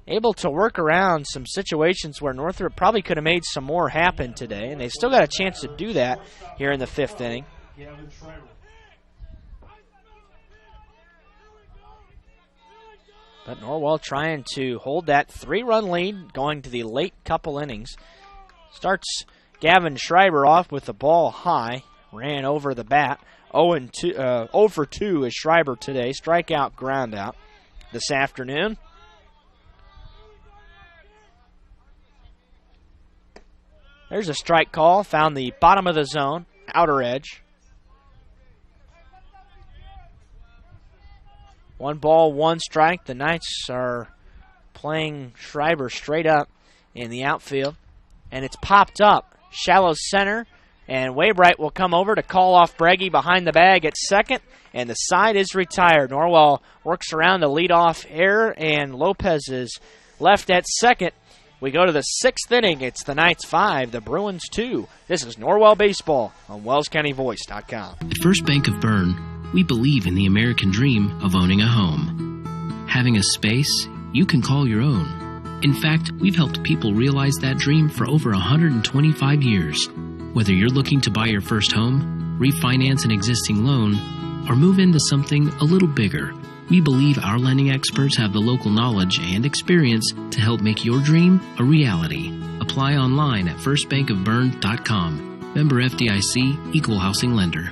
able to work around some situations where Northrop probably could have made some more happen today. And they still got a chance to do that here in the 5th inning. But Norwell trying to hold that 3-run lead going to the late couple innings. Starts Gavin Schreiber off with the ball high. Ran over the bat. 0 for 2 is Schreiber today. Strikeout, ground out this afternoon. There's a strike call. Found the bottom of the zone. Outer edge. 1 ball, 1 strike. The Knights are playing Schreiber straight up in the outfield. And it's popped up. Shallow center. And Waybright will come over to call off Breggy behind the bag at second. And the side is retired. Norwell works around the leadoff error. And Lopez is left at second. We go to the 6th inning. It's the Knights 5, the Bruins 2. This is Norwell Baseball on WellsCountyVoice.com. At First Bank of Bern, we believe in the American dream of owning a home. Having a space you can call your own. In fact, we've helped people realize that dream for over 125 years. Whether you're looking to buy your first home, refinance an existing loan, or move into something a little bigger, we believe our lending experts have the local knowledge and experience to help make your dream a reality. Apply online at firstbankofbern.com. Member FDIC, Equal Housing Lender.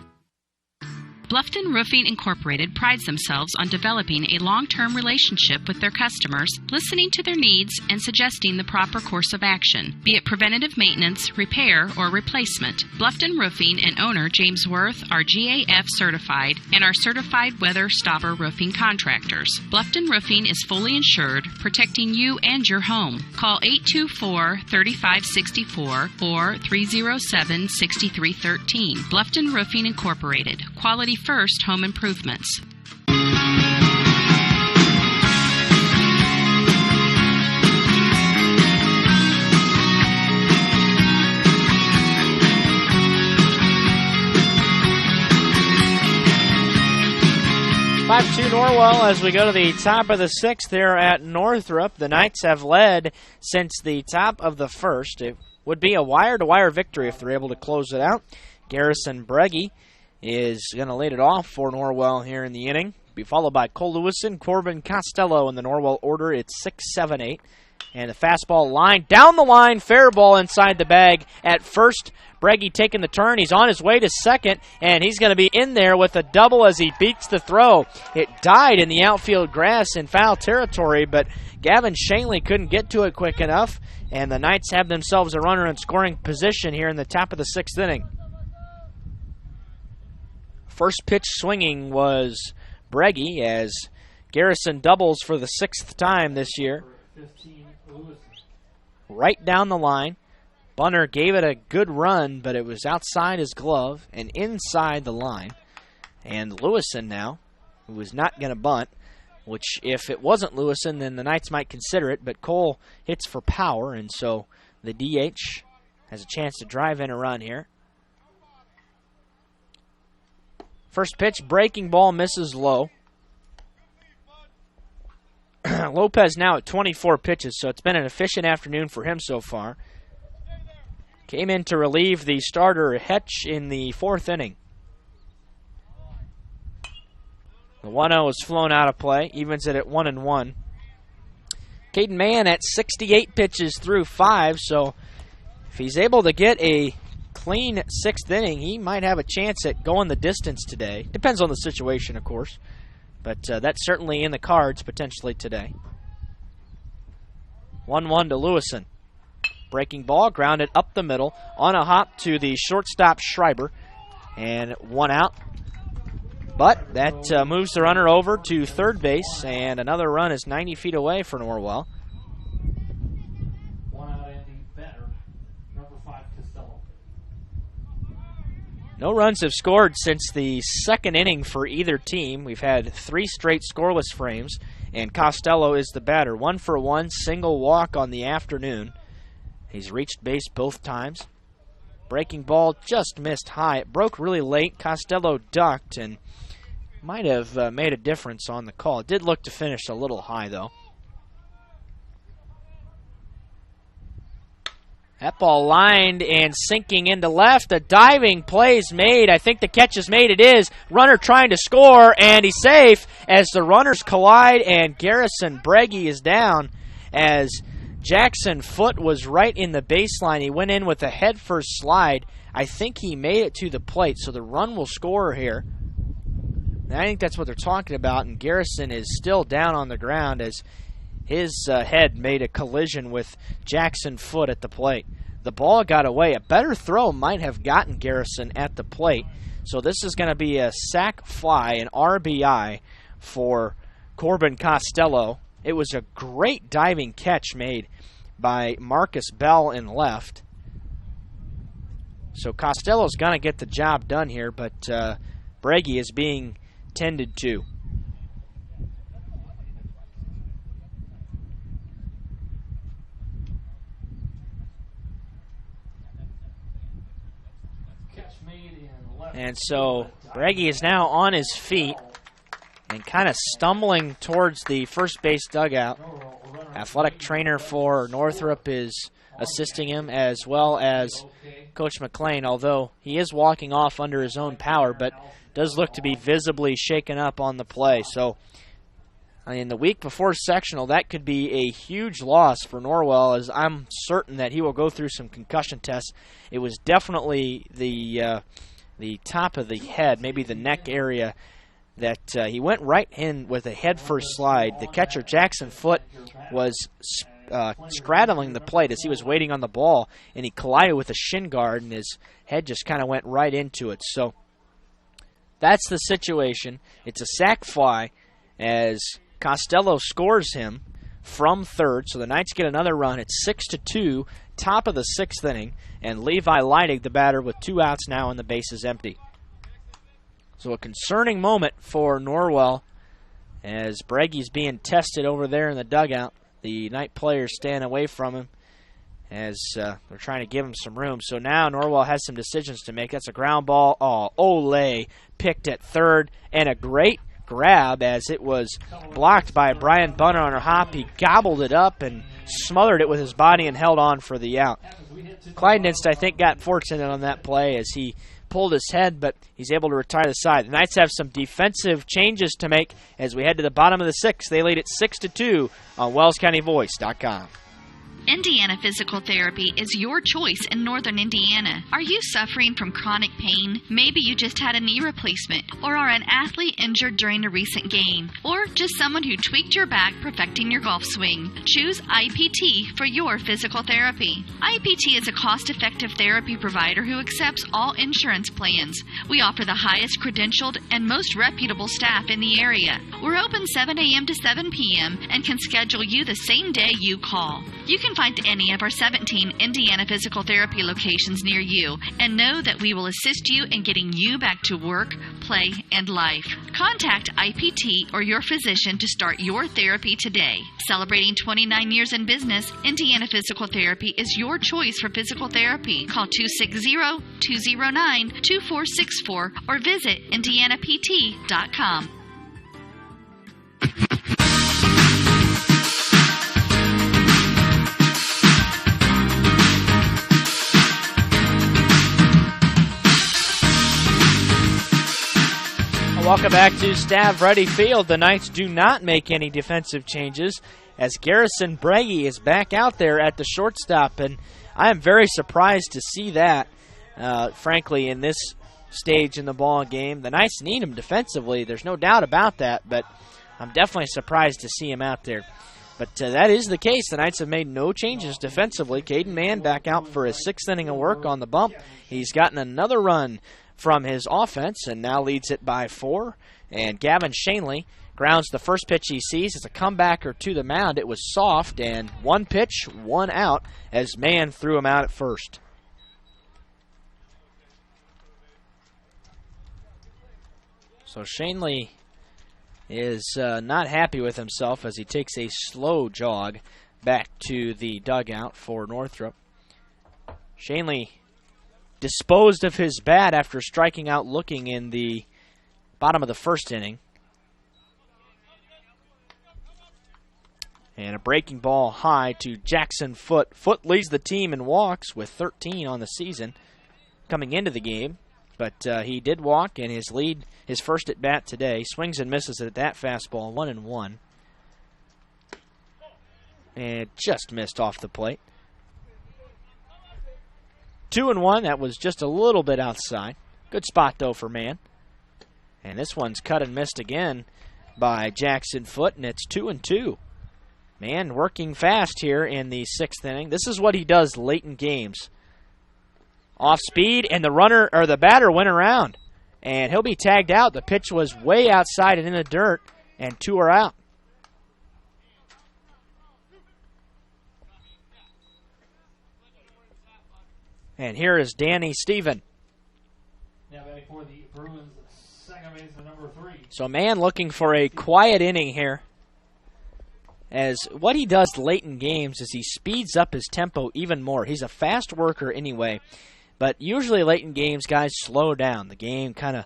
Bluffton Roofing Incorporated prides themselves on developing a long-term relationship with their customers, listening to their needs and suggesting the proper course of action, be it preventative maintenance, repair, or replacement. Bluffton Roofing and owner James Worth are GAF certified and are certified weather stopper roofing contractors. Bluffton Roofing is fully insured, protecting you and your home. Call 824-3564 or 307-6313. Bluffton Roofing Incorporated. Quality First Home Improvements. 5-2 Norwell as we go to the top of the 6th here at Northrop. The Knights have led since the top of the 1st. It would be a wire-to-wire victory if they're able to close it out. Garrison Breggy is going to lead it off for Norwell here in the inning. Be followed by Cole Lewison, Corbin Costello in the Norwell order. It's 6-7-8. And the fastball line, down the line, fair ball inside the bag at first. Breggy taking the turn. He's on his way to second, and he's going to be in there with a double as he beats the throw. It died in the outfield grass in foul territory, but Gavin Shanley couldn't get to it quick enough, and the Knights have themselves a runner in scoring position here in the top of the 6th inning. First pitch swinging was Breggy as Garrison doubles for the 6th time this year. Right down the line. Bunner gave it a good run, but it was outside his glove and inside the line. And Lewison now, who was not going to bunt, which if it wasn't Lewison, then the Knights might consider it, but Cole hits for power, and so the DH has a chance to drive in a run here. First pitch, breaking ball, misses low. Lopez now at 24 pitches, so it's been an efficient afternoon for him so far. Came in to relieve the starter Hetch in the 4th inning. The 1-0 is flown out of play, evens it at 1-1. Caden Mann at 68 pitches through 5, so if he's able to get a clean 6th inning, he might have a chance at going the distance today. Depends on the situation, of course. But that's certainly in the cards potentially today. 1-1 to Lewison. Breaking ball, grounded up the middle. On a hop to the shortstop Schreiber. And 1 out. But that moves the runner over to third base. And another run is 90 feet away for Norwell. 1 out and the batter, number 5, Costello. No runs have scored since the second inning for either team. We've had 3 straight scoreless frames, and Costello is the batter. 1 for 1, single walk on the afternoon. He's reached base both times. Breaking ball just missed high. It broke really late. Costello ducked and might have made a difference on the call. It did look to finish a little high, though. That ball lined and sinking into left. A diving play's made. I think the catch is made. It is. Runner trying to score, and he's safe as the runners collide, and Garrison Breggy is down as Jackson Foote was right in the baseline. He went in with a head-first slide. I think he made it to the plate, so the run will score here. And I think that's what they're talking about, and Garrison is still down on the ground as his head made a collision with Jackson Foote at the plate. The ball got away. A better throw might have gotten Garrison at the plate. So this is going to be a sac fly, an RBI for Corbin Costello. It was a great diving catch made by Marcus Bell in left. So Costello's going to get the job done here, but Breggy is being tended to. And so Breggy is now on his feet and kind of stumbling towards the first base dugout. Athletic trainer for Northrop is assisting him, as well as Coach McLean, although he is walking off under his own power, but does look to be visibly shaken up on the play. So in the week before sectional, that could be a huge loss for Norwell, as I'm certain that he will go through some concussion tests. It was definitely the top of the head, maybe the neck area, that he went right in with a head-first slide. The catcher, Jackson Foote, was straddling the plate as he was waiting on the ball, and he collided with a shin guard, and his head just kind of went right into it. So that's the situation. It's a sac fly as Costello scores him from third, so the Knights get another run. It's 6-2, top of the 6th inning, and Levi Leidig, the batter, with 2 outs now and the base is empty. So a concerning moment for Norwell as Breggy's being tested over there in the dugout. The Knight players stand away from him as they're trying to give him some room. So now Norwell has some decisions to make. That's a ground ball. Oh, Ole picked at third, and a great grab as it was blocked by Brian Bunner on a hop. He gobbled it up and smothered it with his body and held on for the out. Clydenist, I think, got fortunate on that play as he pulled his head, but he's able to retire the side. The Knights have some defensive changes to make as we head to the bottom of the 6th. They lead it 6-2 on WellsCountyVoice.com. Indiana Physical Therapy is your choice in northern Indiana. Are you suffering from chronic pain? Maybe you just had a knee replacement, or are an athlete injured during a recent game, or just someone who tweaked your back perfecting your golf swing. Choose IPT for your physical therapy. IPT is a cost-effective therapy provider who accepts all insurance plans. We offer the highest credentialed and most reputable staff in the area. We're open 7 a.m. to 7 p.m. and can schedule you the same day you call. You can find any of our 17 Indiana Physical Therapy locations near you and know that we will assist you in getting you back to work, play, and life. Contact IPT or your physician to start your therapy today. Celebrating 29 years in business, Indiana Physical Therapy is your choice for physical therapy. Call 260-209-2464 or visit indianapt.com. Welcome back to Stav Ready Field. The Knights do not make any defensive changes as Garrison Breggy is back out there at the shortstop, and I am very surprised to see that, frankly, in this stage in the ball game. The Knights need him defensively. There's no doubt about that, but I'm definitely surprised to see him out there. But that is the case. The Knights have made no changes defensively. Caden Mann back out for his 6th inning of work on the bump. He's gotten another run from his offense and now leads it by 4. And Gavin Shanley grounds the first pitch he sees. It's a comebacker to the mound. It was soft, and 1 pitch, 1 out as Mann threw him out at first. So Shanley is not happy with himself as he takes a slow jog back to the dugout for Northrop. Shanley disposed of his bat after striking out looking in the bottom of the first inning. And a breaking ball high to Jackson Foote. Foote leads the team in walks with 13 on the season coming into the game. But he did walk in his first at bat today. Swings and misses at that fastball, 1-1. And just missed off the plate. 2-1, that was just a little bit outside. Good spot, though, for Mann. And this one's cut and missed again by Jackson Foote, and it's 2-2. Mann working fast here in the sixth inning. This is what he does late in games. Off speed, and the batter went around. And he'll be tagged out. The pitch was way outside and in the dirt, and 2 are out. And here is Danny Stephen. Now batting for the Bruins, second baseman number 3. So Mann looking for a quiet inning here. As what he does late in games is he speeds up his tempo even more. He's a fast worker anyway. But usually late in games, guys slow down. The game kind of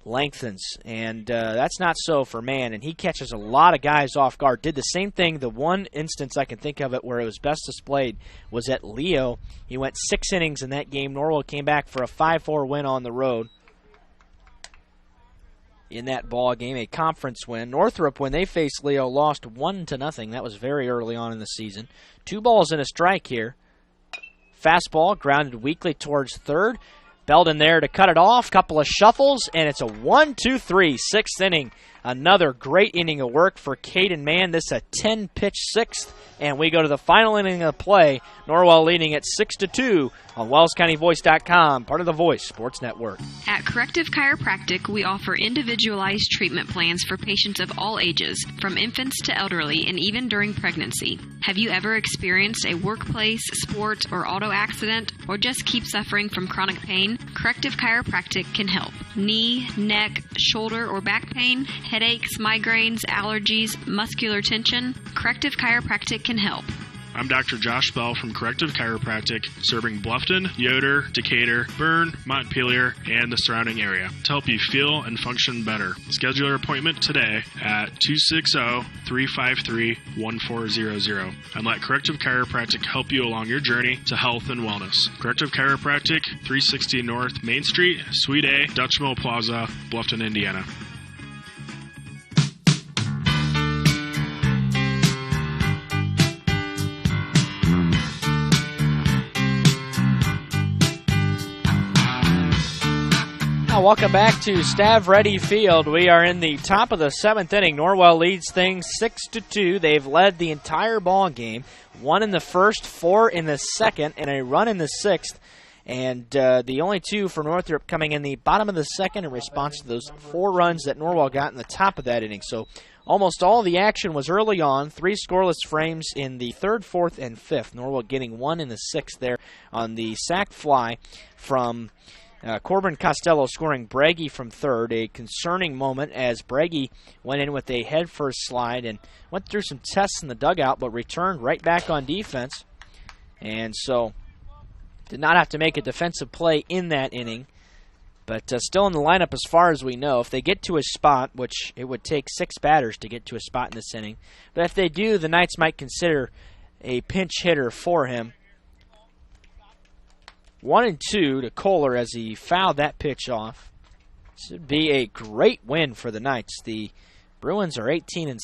lengthens. And that's not so for Mann. And he catches a lot of guys off guard. Did the same thing. The one instance I can think of it where it was best displayed was at Leo. He went 6 innings in that game. Norwell came back for a 5-4 win on the road in that ball game, a conference win. Northrop, when they faced Leo, lost 1-0. That was very early on in the season. 2 balls and a strike here. Fastball grounded weakly towards third. Belden there to cut it off. Couple of shuffles, and it's a 1-2-3, 6th inning. Another great inning of work for Caden Mann. This is a 10-pitch 6th, and we go to the final inning of play. Norwell leading at 6-2 on WellsCountyVoice.com, part of the Voice Sports Network. At Corrective Chiropractic, we offer individualized treatment plans for patients of all ages, from infants to elderly, and even during pregnancy. Have you ever experienced a workplace, sport, or auto accident, or just keep suffering from chronic pain? Corrective Chiropractic can help. Knee, neck, shoulder, or back pain, headaches, migraines, allergies, muscular tension, Corrective Chiropractic can help. I'm Dr. Josh Bell from Corrective Chiropractic, serving Bluffton, Yoder, Decatur, Bern, Montpelier, and the surrounding area to help you feel and function better. Schedule your appointment today at 260-353-1400 and let Corrective Chiropractic help you along your journey to health and wellness. Corrective Chiropractic, 360 North Main Street, Suite A, Dutch Mill Plaza, Bluffton, Indiana. Welcome back to Stav Ready Field. We are in the top of the 7th inning. Norwell leads things 6-2. They've led the entire ball game. 1 in the first, 4 in the second, and a run in the 6th. And the only 2 for Northrop coming in the bottom of the second in response to those 4 runs that Norwell got in the top of that inning. So almost all the action was early on. 3 scoreless frames in the 3rd, 4th, and 5th. Norwell getting 1 in the 6th there on the sac fly from Corbin Costello scoring Braggy from third. A concerning moment as Braggy went in with a head-first slide and went through some tests in the dugout, but returned right back on defense. And so did not have to make a defensive play in that inning, but still in the lineup as far as we know. If they get to a spot, which it would take 6 batters to get to a spot in this inning, but if they do, the Knights might consider a pinch hitter for him. 1-2 to Kohler as he fouled that pitch off. This would be a great win for the Knights. The Bruins are 18-6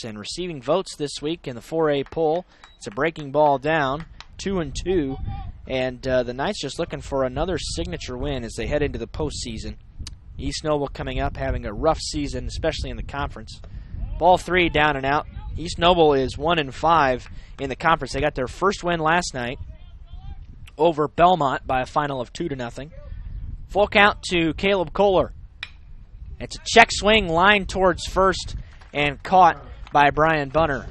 and receiving votes this week in the 4A poll. It's a breaking ball down, 2-2, and the Knights just looking for another signature win as they head into the postseason. East Noble coming up, having a rough season, especially in the conference. Ball 3 down and out. East Noble is 1-5 in the conference. They got their first win last night over Belmont by a final of 2-0. Full count to Caleb Kohler. It's a check swing line towards first and caught by Brian Bunner.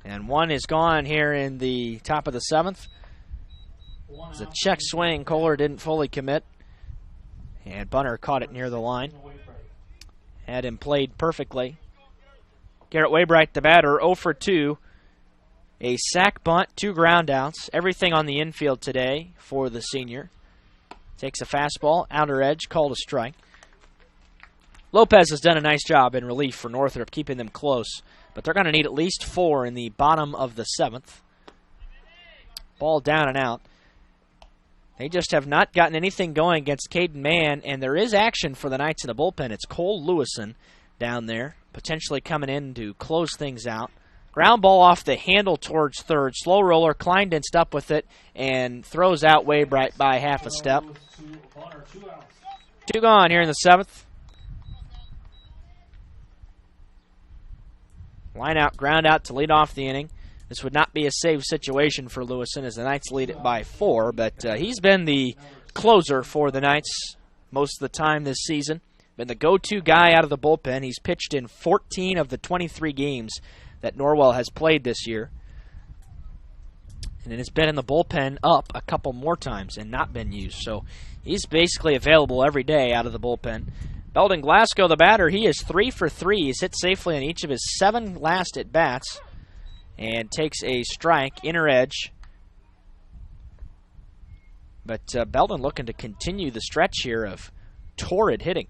And 1 is gone here in the top of the 7th. It's a check swing. Kohler didn't fully commit. And Bunner caught it near the line. had him played perfectly. Garrett Waybright, the batter, 0 for 2. A sac bunt, 2 groundouts. Everything on the infield today for the senior. Takes a fastball, outer edge, called a strike. Lopez has done a nice job in relief for Northrop, keeping them close. But they're going to need at least 4 in the bottom of the 7th. Ball down and out. They just have not gotten anything going against Caden Mann, and there is action for the Knights in the bullpen. It's Cole Lewison down there, potentially coming in to close things out. Ground ball off the handle towards third. Slow roller, Kleindienst up with it, and throws out Waybright by half a step. 2 gone here in the 7th. Line out, ground out to lead off the inning. This would not be a save situation for Lewison as the Knights lead it by 4, but he's been the closer for the Knights most of the time this season. Been the go-to guy out of the bullpen. He's pitched in 14 of the 23 games that Norwell has played this year. And it has been in the bullpen up a couple more times and not been used. So he's basically available every day out of the bullpen. Belden Glasgow, the batter, he is 3 for 3. He's hit safely on each of his 7 last at-bats. And takes a strike, inner edge. But Belden looking to continue the stretch here of torrid hitting.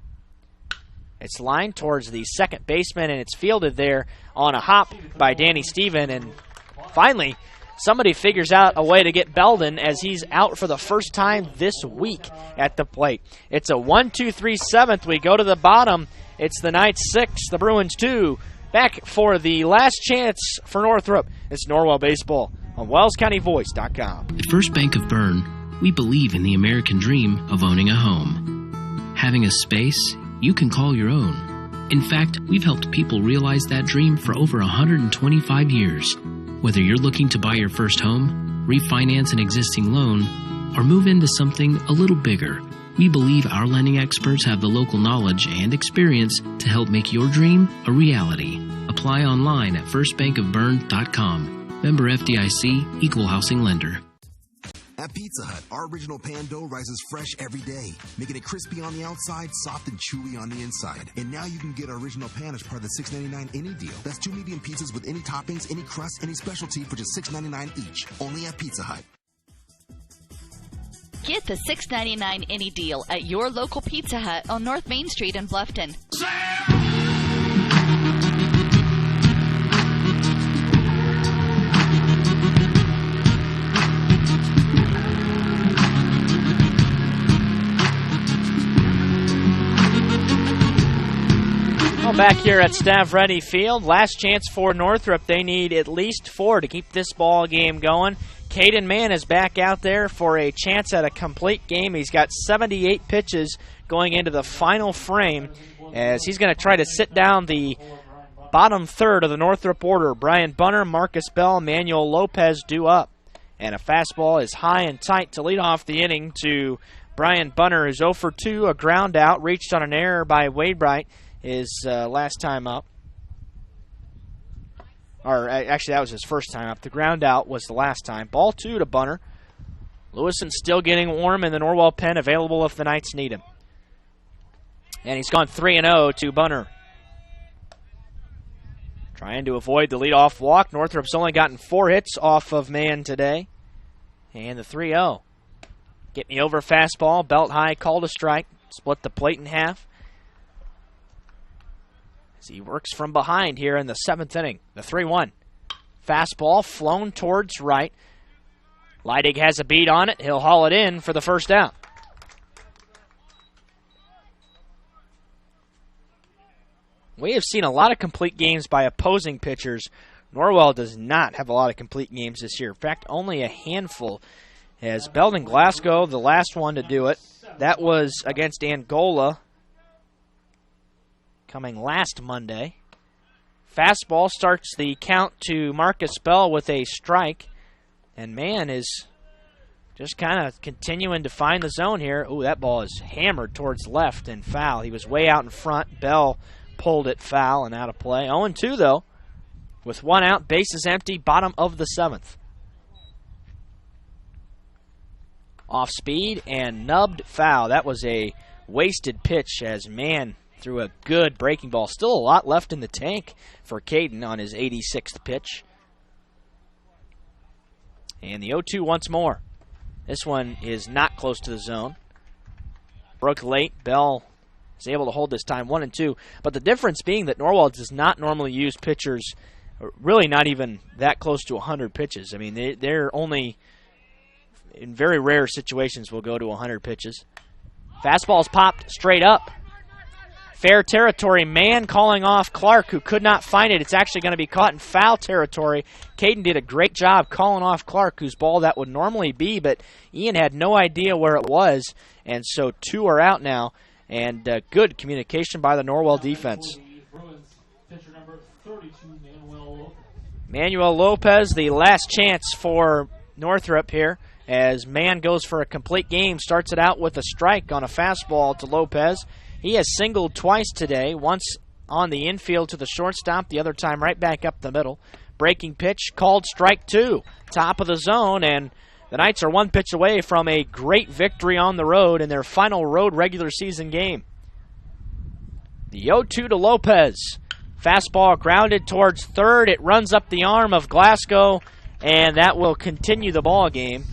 It's lined towards the second baseman, and it's fielded there on a hop by Danny Steven. And finally, somebody figures out a way to get Belden as he's out for the first time this week at the plate. It's a 1-2-3 7th. We go to the bottom. It's the Knights 6, the Bruins 2. Back for the last chance for Northrop. It's Norwell Baseball on WellsCountyVoice.com. At First Bank of Bern, we believe in the American dream of owning a home. Having a space you can call your own. In fact, we've helped people realize that dream for over 125 years. Whether you're looking to buy your first home, refinance an existing loan, or move into something a little bigger, we believe our lending experts have the local knowledge and experience to help make your dream a reality. Apply online at firstbankofbern.com. Member FDIC, Equal Housing Lender. At Pizza Hut, our original pan dough rises fresh every day, making it crispy on the outside, soft and chewy on the inside. And now you can get our original pan as part of the $6.99 any deal. That's 2 medium pizzas with any toppings, any crust, any specialty for just $6.99 each. Only at Pizza Hut. Get the $6.99 any deal at your local Pizza Hut on North Main Street in Bluffton. Well, back here at Stav Ready Field, last chance for Northrop. They need at least 4 to keep this ball game going. Caden Mann is back out there for a chance at a complete game. He's got 78 pitches going into the final frame as he's going to try to sit down the bottom third of the Northrop order. Brian Bunner, Marcus Bell, Manuel Lopez due up. And a fastball is high and tight to lead off the inning to Brian Bunner, who's 0 for 2, a ground out, reached on an error by Waybright his last time up. Or actually, that was his first time up. The ground out was the last time. Ball 2 to Bunner. Lewison still getting warm in the Norwell pen, available if the Knights need him. And he's gone 3-0 to Bunner. Trying to avoid the leadoff walk. Northrop's only gotten 4 hits off of Mann today. And the 3-0. Get me over fastball. Belt high, called a strike. Split the plate in half. He works from behind here in the 7th inning. The 3-1. Fastball flown towards right. Leidig has a beat on it. He'll haul it in for the first out. We have seen a lot of complete games by opposing pitchers. Norwell does not have a lot of complete games this year. In fact, only a handful. As Belden Glasgow, the last one to do it. That was against Angola, coming last Monday. Fastball starts the count to Marcus Bell with a strike. And Mann is just kind of continuing to find the zone here. Ooh, that ball is hammered towards left and foul. He was way out in front. Bell pulled it foul and out of play. 0-2, though, with 1 out, bases empty, bottom of the 7th. Off speed and nubbed foul. That was a wasted pitch as Mann threw a good breaking ball. Still a lot left in the tank for Caden on his 86th pitch. And the 0-2 once more. This one is not close to the zone. Broke late. Bell is able to hold this time 1-2. But the difference being that Norwell does not normally use pitchers, really not even that close to 100 pitches. I mean, they're only, in very rare situations, will go to 100 pitches. Fastball's popped straight up. Fair territory. Man calling off Clark, who could not find it. It's actually going to be caught in foul territory. Caden did a great job calling off Clark, whose ball that would normally be, but Ian had no idea where it was, and so 2 are out now, and good communication by the Norwell defense. Manuel Lopez, the last chance for Northrop here, as Mann goes for a complete game, starts it out with a strike on a fastball to Lopez. He has singled twice today, once on the infield to the shortstop, the other time right back up the middle. Breaking pitch, called strike 2, top of the zone, and the Knights are 1 pitch away from a great victory on the road in their final road regular season game. The 0-2 to Lopez. Fastball grounded towards third. It runs up the arm of Glasgow, and that will continue the ball game.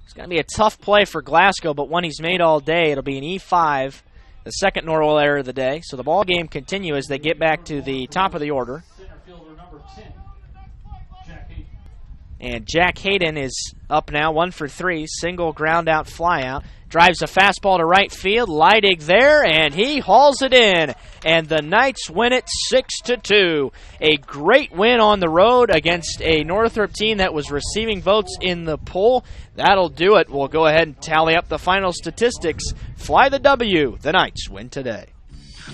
It's going to be a tough play for Glasgow, but one he's made all day. It'll be an E5, the second Norwell error of the day. So the ball game continues as they get back to the top of the order. And Jack Hayden is up now, 1 for 3, single ground out fly out. Drives a fastball to right field, Leidig there, and he hauls it in. And the Knights win it 6-2. A great win on the road against a Northrop team that was receiving votes in the poll. That'll do it. We'll go ahead and tally up the final statistics. Fly the W. The Knights win today.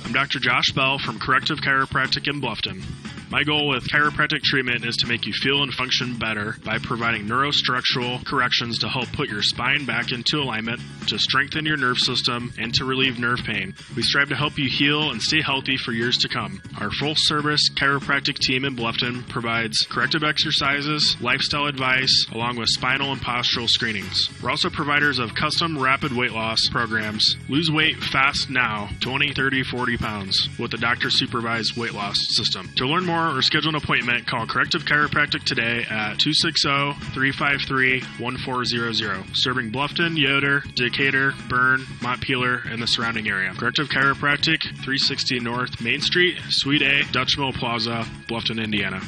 I'm Dr. Josh Bell from Corrective Chiropractic in Bluffton. My goal with chiropractic treatment is to make you feel and function better by providing neurostructural corrections to help put your spine back into alignment, to strengthen your nerve system, and to relieve nerve pain. We strive to help you heal and stay healthy for years to come. Our full-service chiropractic team in Bluffton provides corrective exercises, lifestyle advice, along with spinal and postural screenings. We're also providers of custom rapid weight loss programs. Lose weight fast now, 20, 30, 40 pounds, with a doctor-supervised weight loss system. To learn more or schedule an appointment, call Corrective Chiropractic today at 260-353-1400. Serving Bluffton, Yoder, Decatur, Bern, Montpelier, and the surrounding area. Corrective Chiropractic, 360 North Main Street, Suite A, Dutch Mill Plaza, Bluffton, Indiana.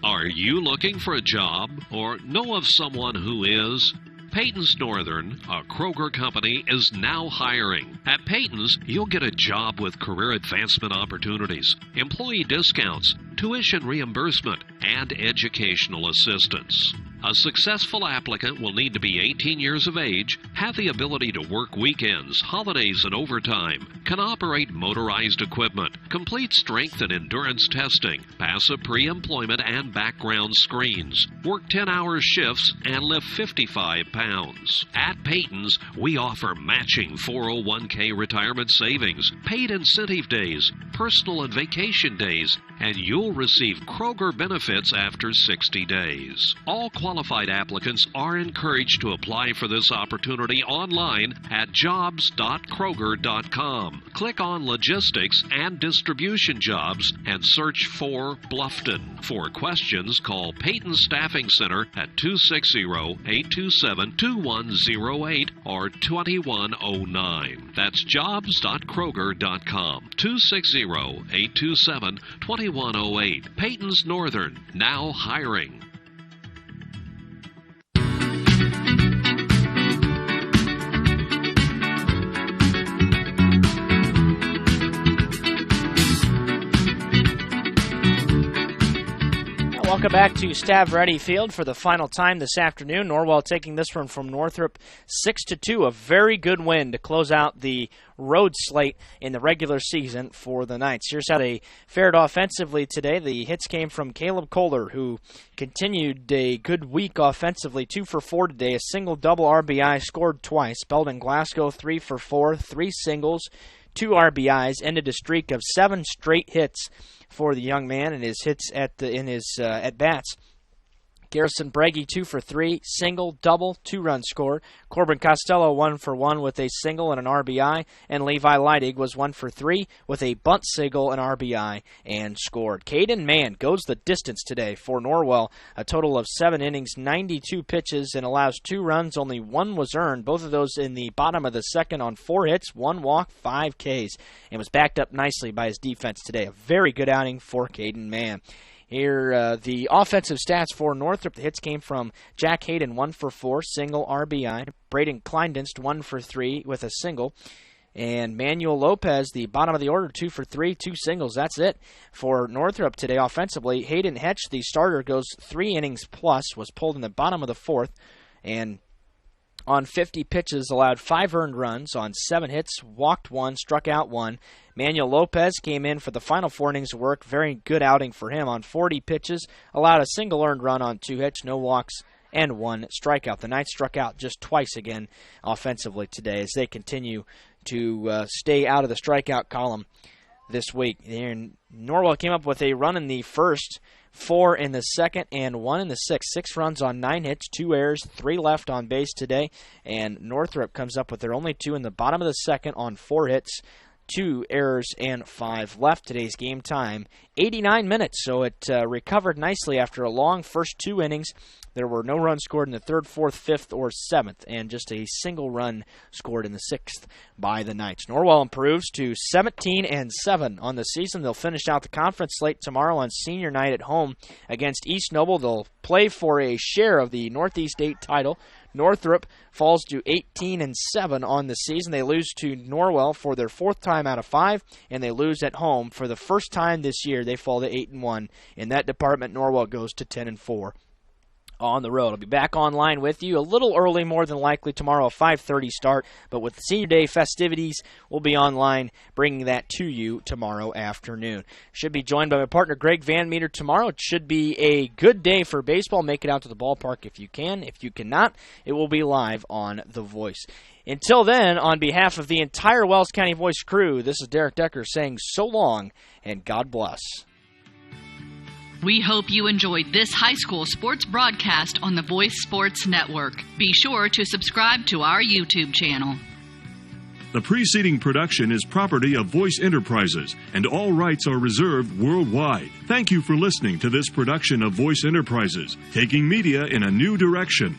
Are you looking for a job or know of someone who is? Peyton's Northern, a Kroger company, is now hiring. At Peyton's, you'll get a job with career advancement opportunities, employee discounts, tuition reimbursement, and educational assistance. A successful applicant will need to be 18 years of age, have the ability to work weekends, holidays, and overtime, can operate motorized equipment, complete strength and endurance testing, pass a pre-employment and background screens, work 10-hour shifts, and lift 55 pounds. At Peyton's, we offer matching 401k retirement savings, paid incentive days, personal and vacation days, and you'll receive Kroger benefits after 60 days. All qualified applicants are encouraged to apply for this opportunity online at jobs.kroger.com. Click on Logistics and Distribution Jobs and search for Bluffton. For questions, call Peyton Staffing Center at 260-827-2108 or 2109. That's jobs.kroger.com. 260-827-2108. Peyton's Northern, now hiring. Welcome back to Stav Ready Field for the final time this afternoon. Norwell taking this one from Northrop 6-2. A very good win to close out the road slate in the regular season for the Knights. Here's how they fared offensively today. The hits came from Caleb Kohler, who continued a good week offensively. 2 for 4 today. A single double RBI, scored twice. Belden Glasgow 3 for 4, 3 singles, 2 RBIs, ended a streak of 7 straight hits for the young man and his hits at bats. Garrison Breggy 2 for 3, single, double, 2-run score. Corbin Costello 1 for 1 with a single and an RBI, and Levi Leidig was 1 for 3 with a bunt single, an RBI, and scored. Caden Mann goes the distance today for Norwell, a total of 7 innings, 92 pitches, and allows 2 runs. Only 1 was earned, both of those in the bottom of the second on 4 hits, 1 walk, 5 Ks, and was backed up nicely by his defense today. A very good outing for Caden Mann. Here, the offensive stats for Northrop. The hits came from Jack Hayden, 1 for 4, single RBI. Braden Kleindienst, 1 for 3 with a single. And Manuel Lopez, the bottom of the order, 2 for 3, 2 singles. That's it for Northrop today offensively. Hayden Hetch, the starter, goes 3 innings plus, was pulled in the bottom of the 4th, and on 50 pitches, allowed 5 earned runs on 7 hits, walked 1, struck out 1. Manuel Lopez came in for the final 4 innings of work. Very good outing for him on 40 pitches, allowed a single earned run on 2 hits, no walks, and 1 strikeout. The Knights struck out just twice again offensively today as they continue to stay out of the strikeout column this week. And Norwell came up with a run in the first, 4 in the second, and 1 in the sixth. 6 runs on 9 hits, 2 errors, 3 left on base today. And Northrop comes up with their only 2 in the bottom of the second on 4 hits, 2 errors, and 5 left. Today's game time, 89 minutes, so it recovered nicely after a long first 2 innings. There were no runs scored in the 3rd, 4th, 5th, or 7th, and just a single run scored in the 6th by the Knights. Norwell improves to 17-7 on the season. They'll finish out the conference slate tomorrow on senior night at home against East Noble. They'll play for a share of the Northeast 8 title. Northrop falls to 18-7 on the season. They lose to Norwell for their 4th time out of 5, and they lose at home for the first time this year. They fall to 8-1. In that department, Norwell goes to 10-4. On the road. I'll be back online with you a little early, more than likely tomorrow, a 5:30 start, but with the Senior Day festivities, we'll be online bringing that to you tomorrow afternoon. Should be joined by my partner Greg Van Meter tomorrow. It should be a good day for baseball. Make it out to the ballpark if you can. If you cannot, it will be live on The Voice. Until then, on behalf of the entire Wells County Voice crew, this is Derek Decker saying so long and God bless. We hope you enjoyed this high school sports broadcast on the Voice Sports Network. Be sure to subscribe to our YouTube channel. The preceding production is property of Voice Enterprises, and all rights are reserved worldwide. Thank you for listening to this production of Voice Enterprises, taking media in a new direction.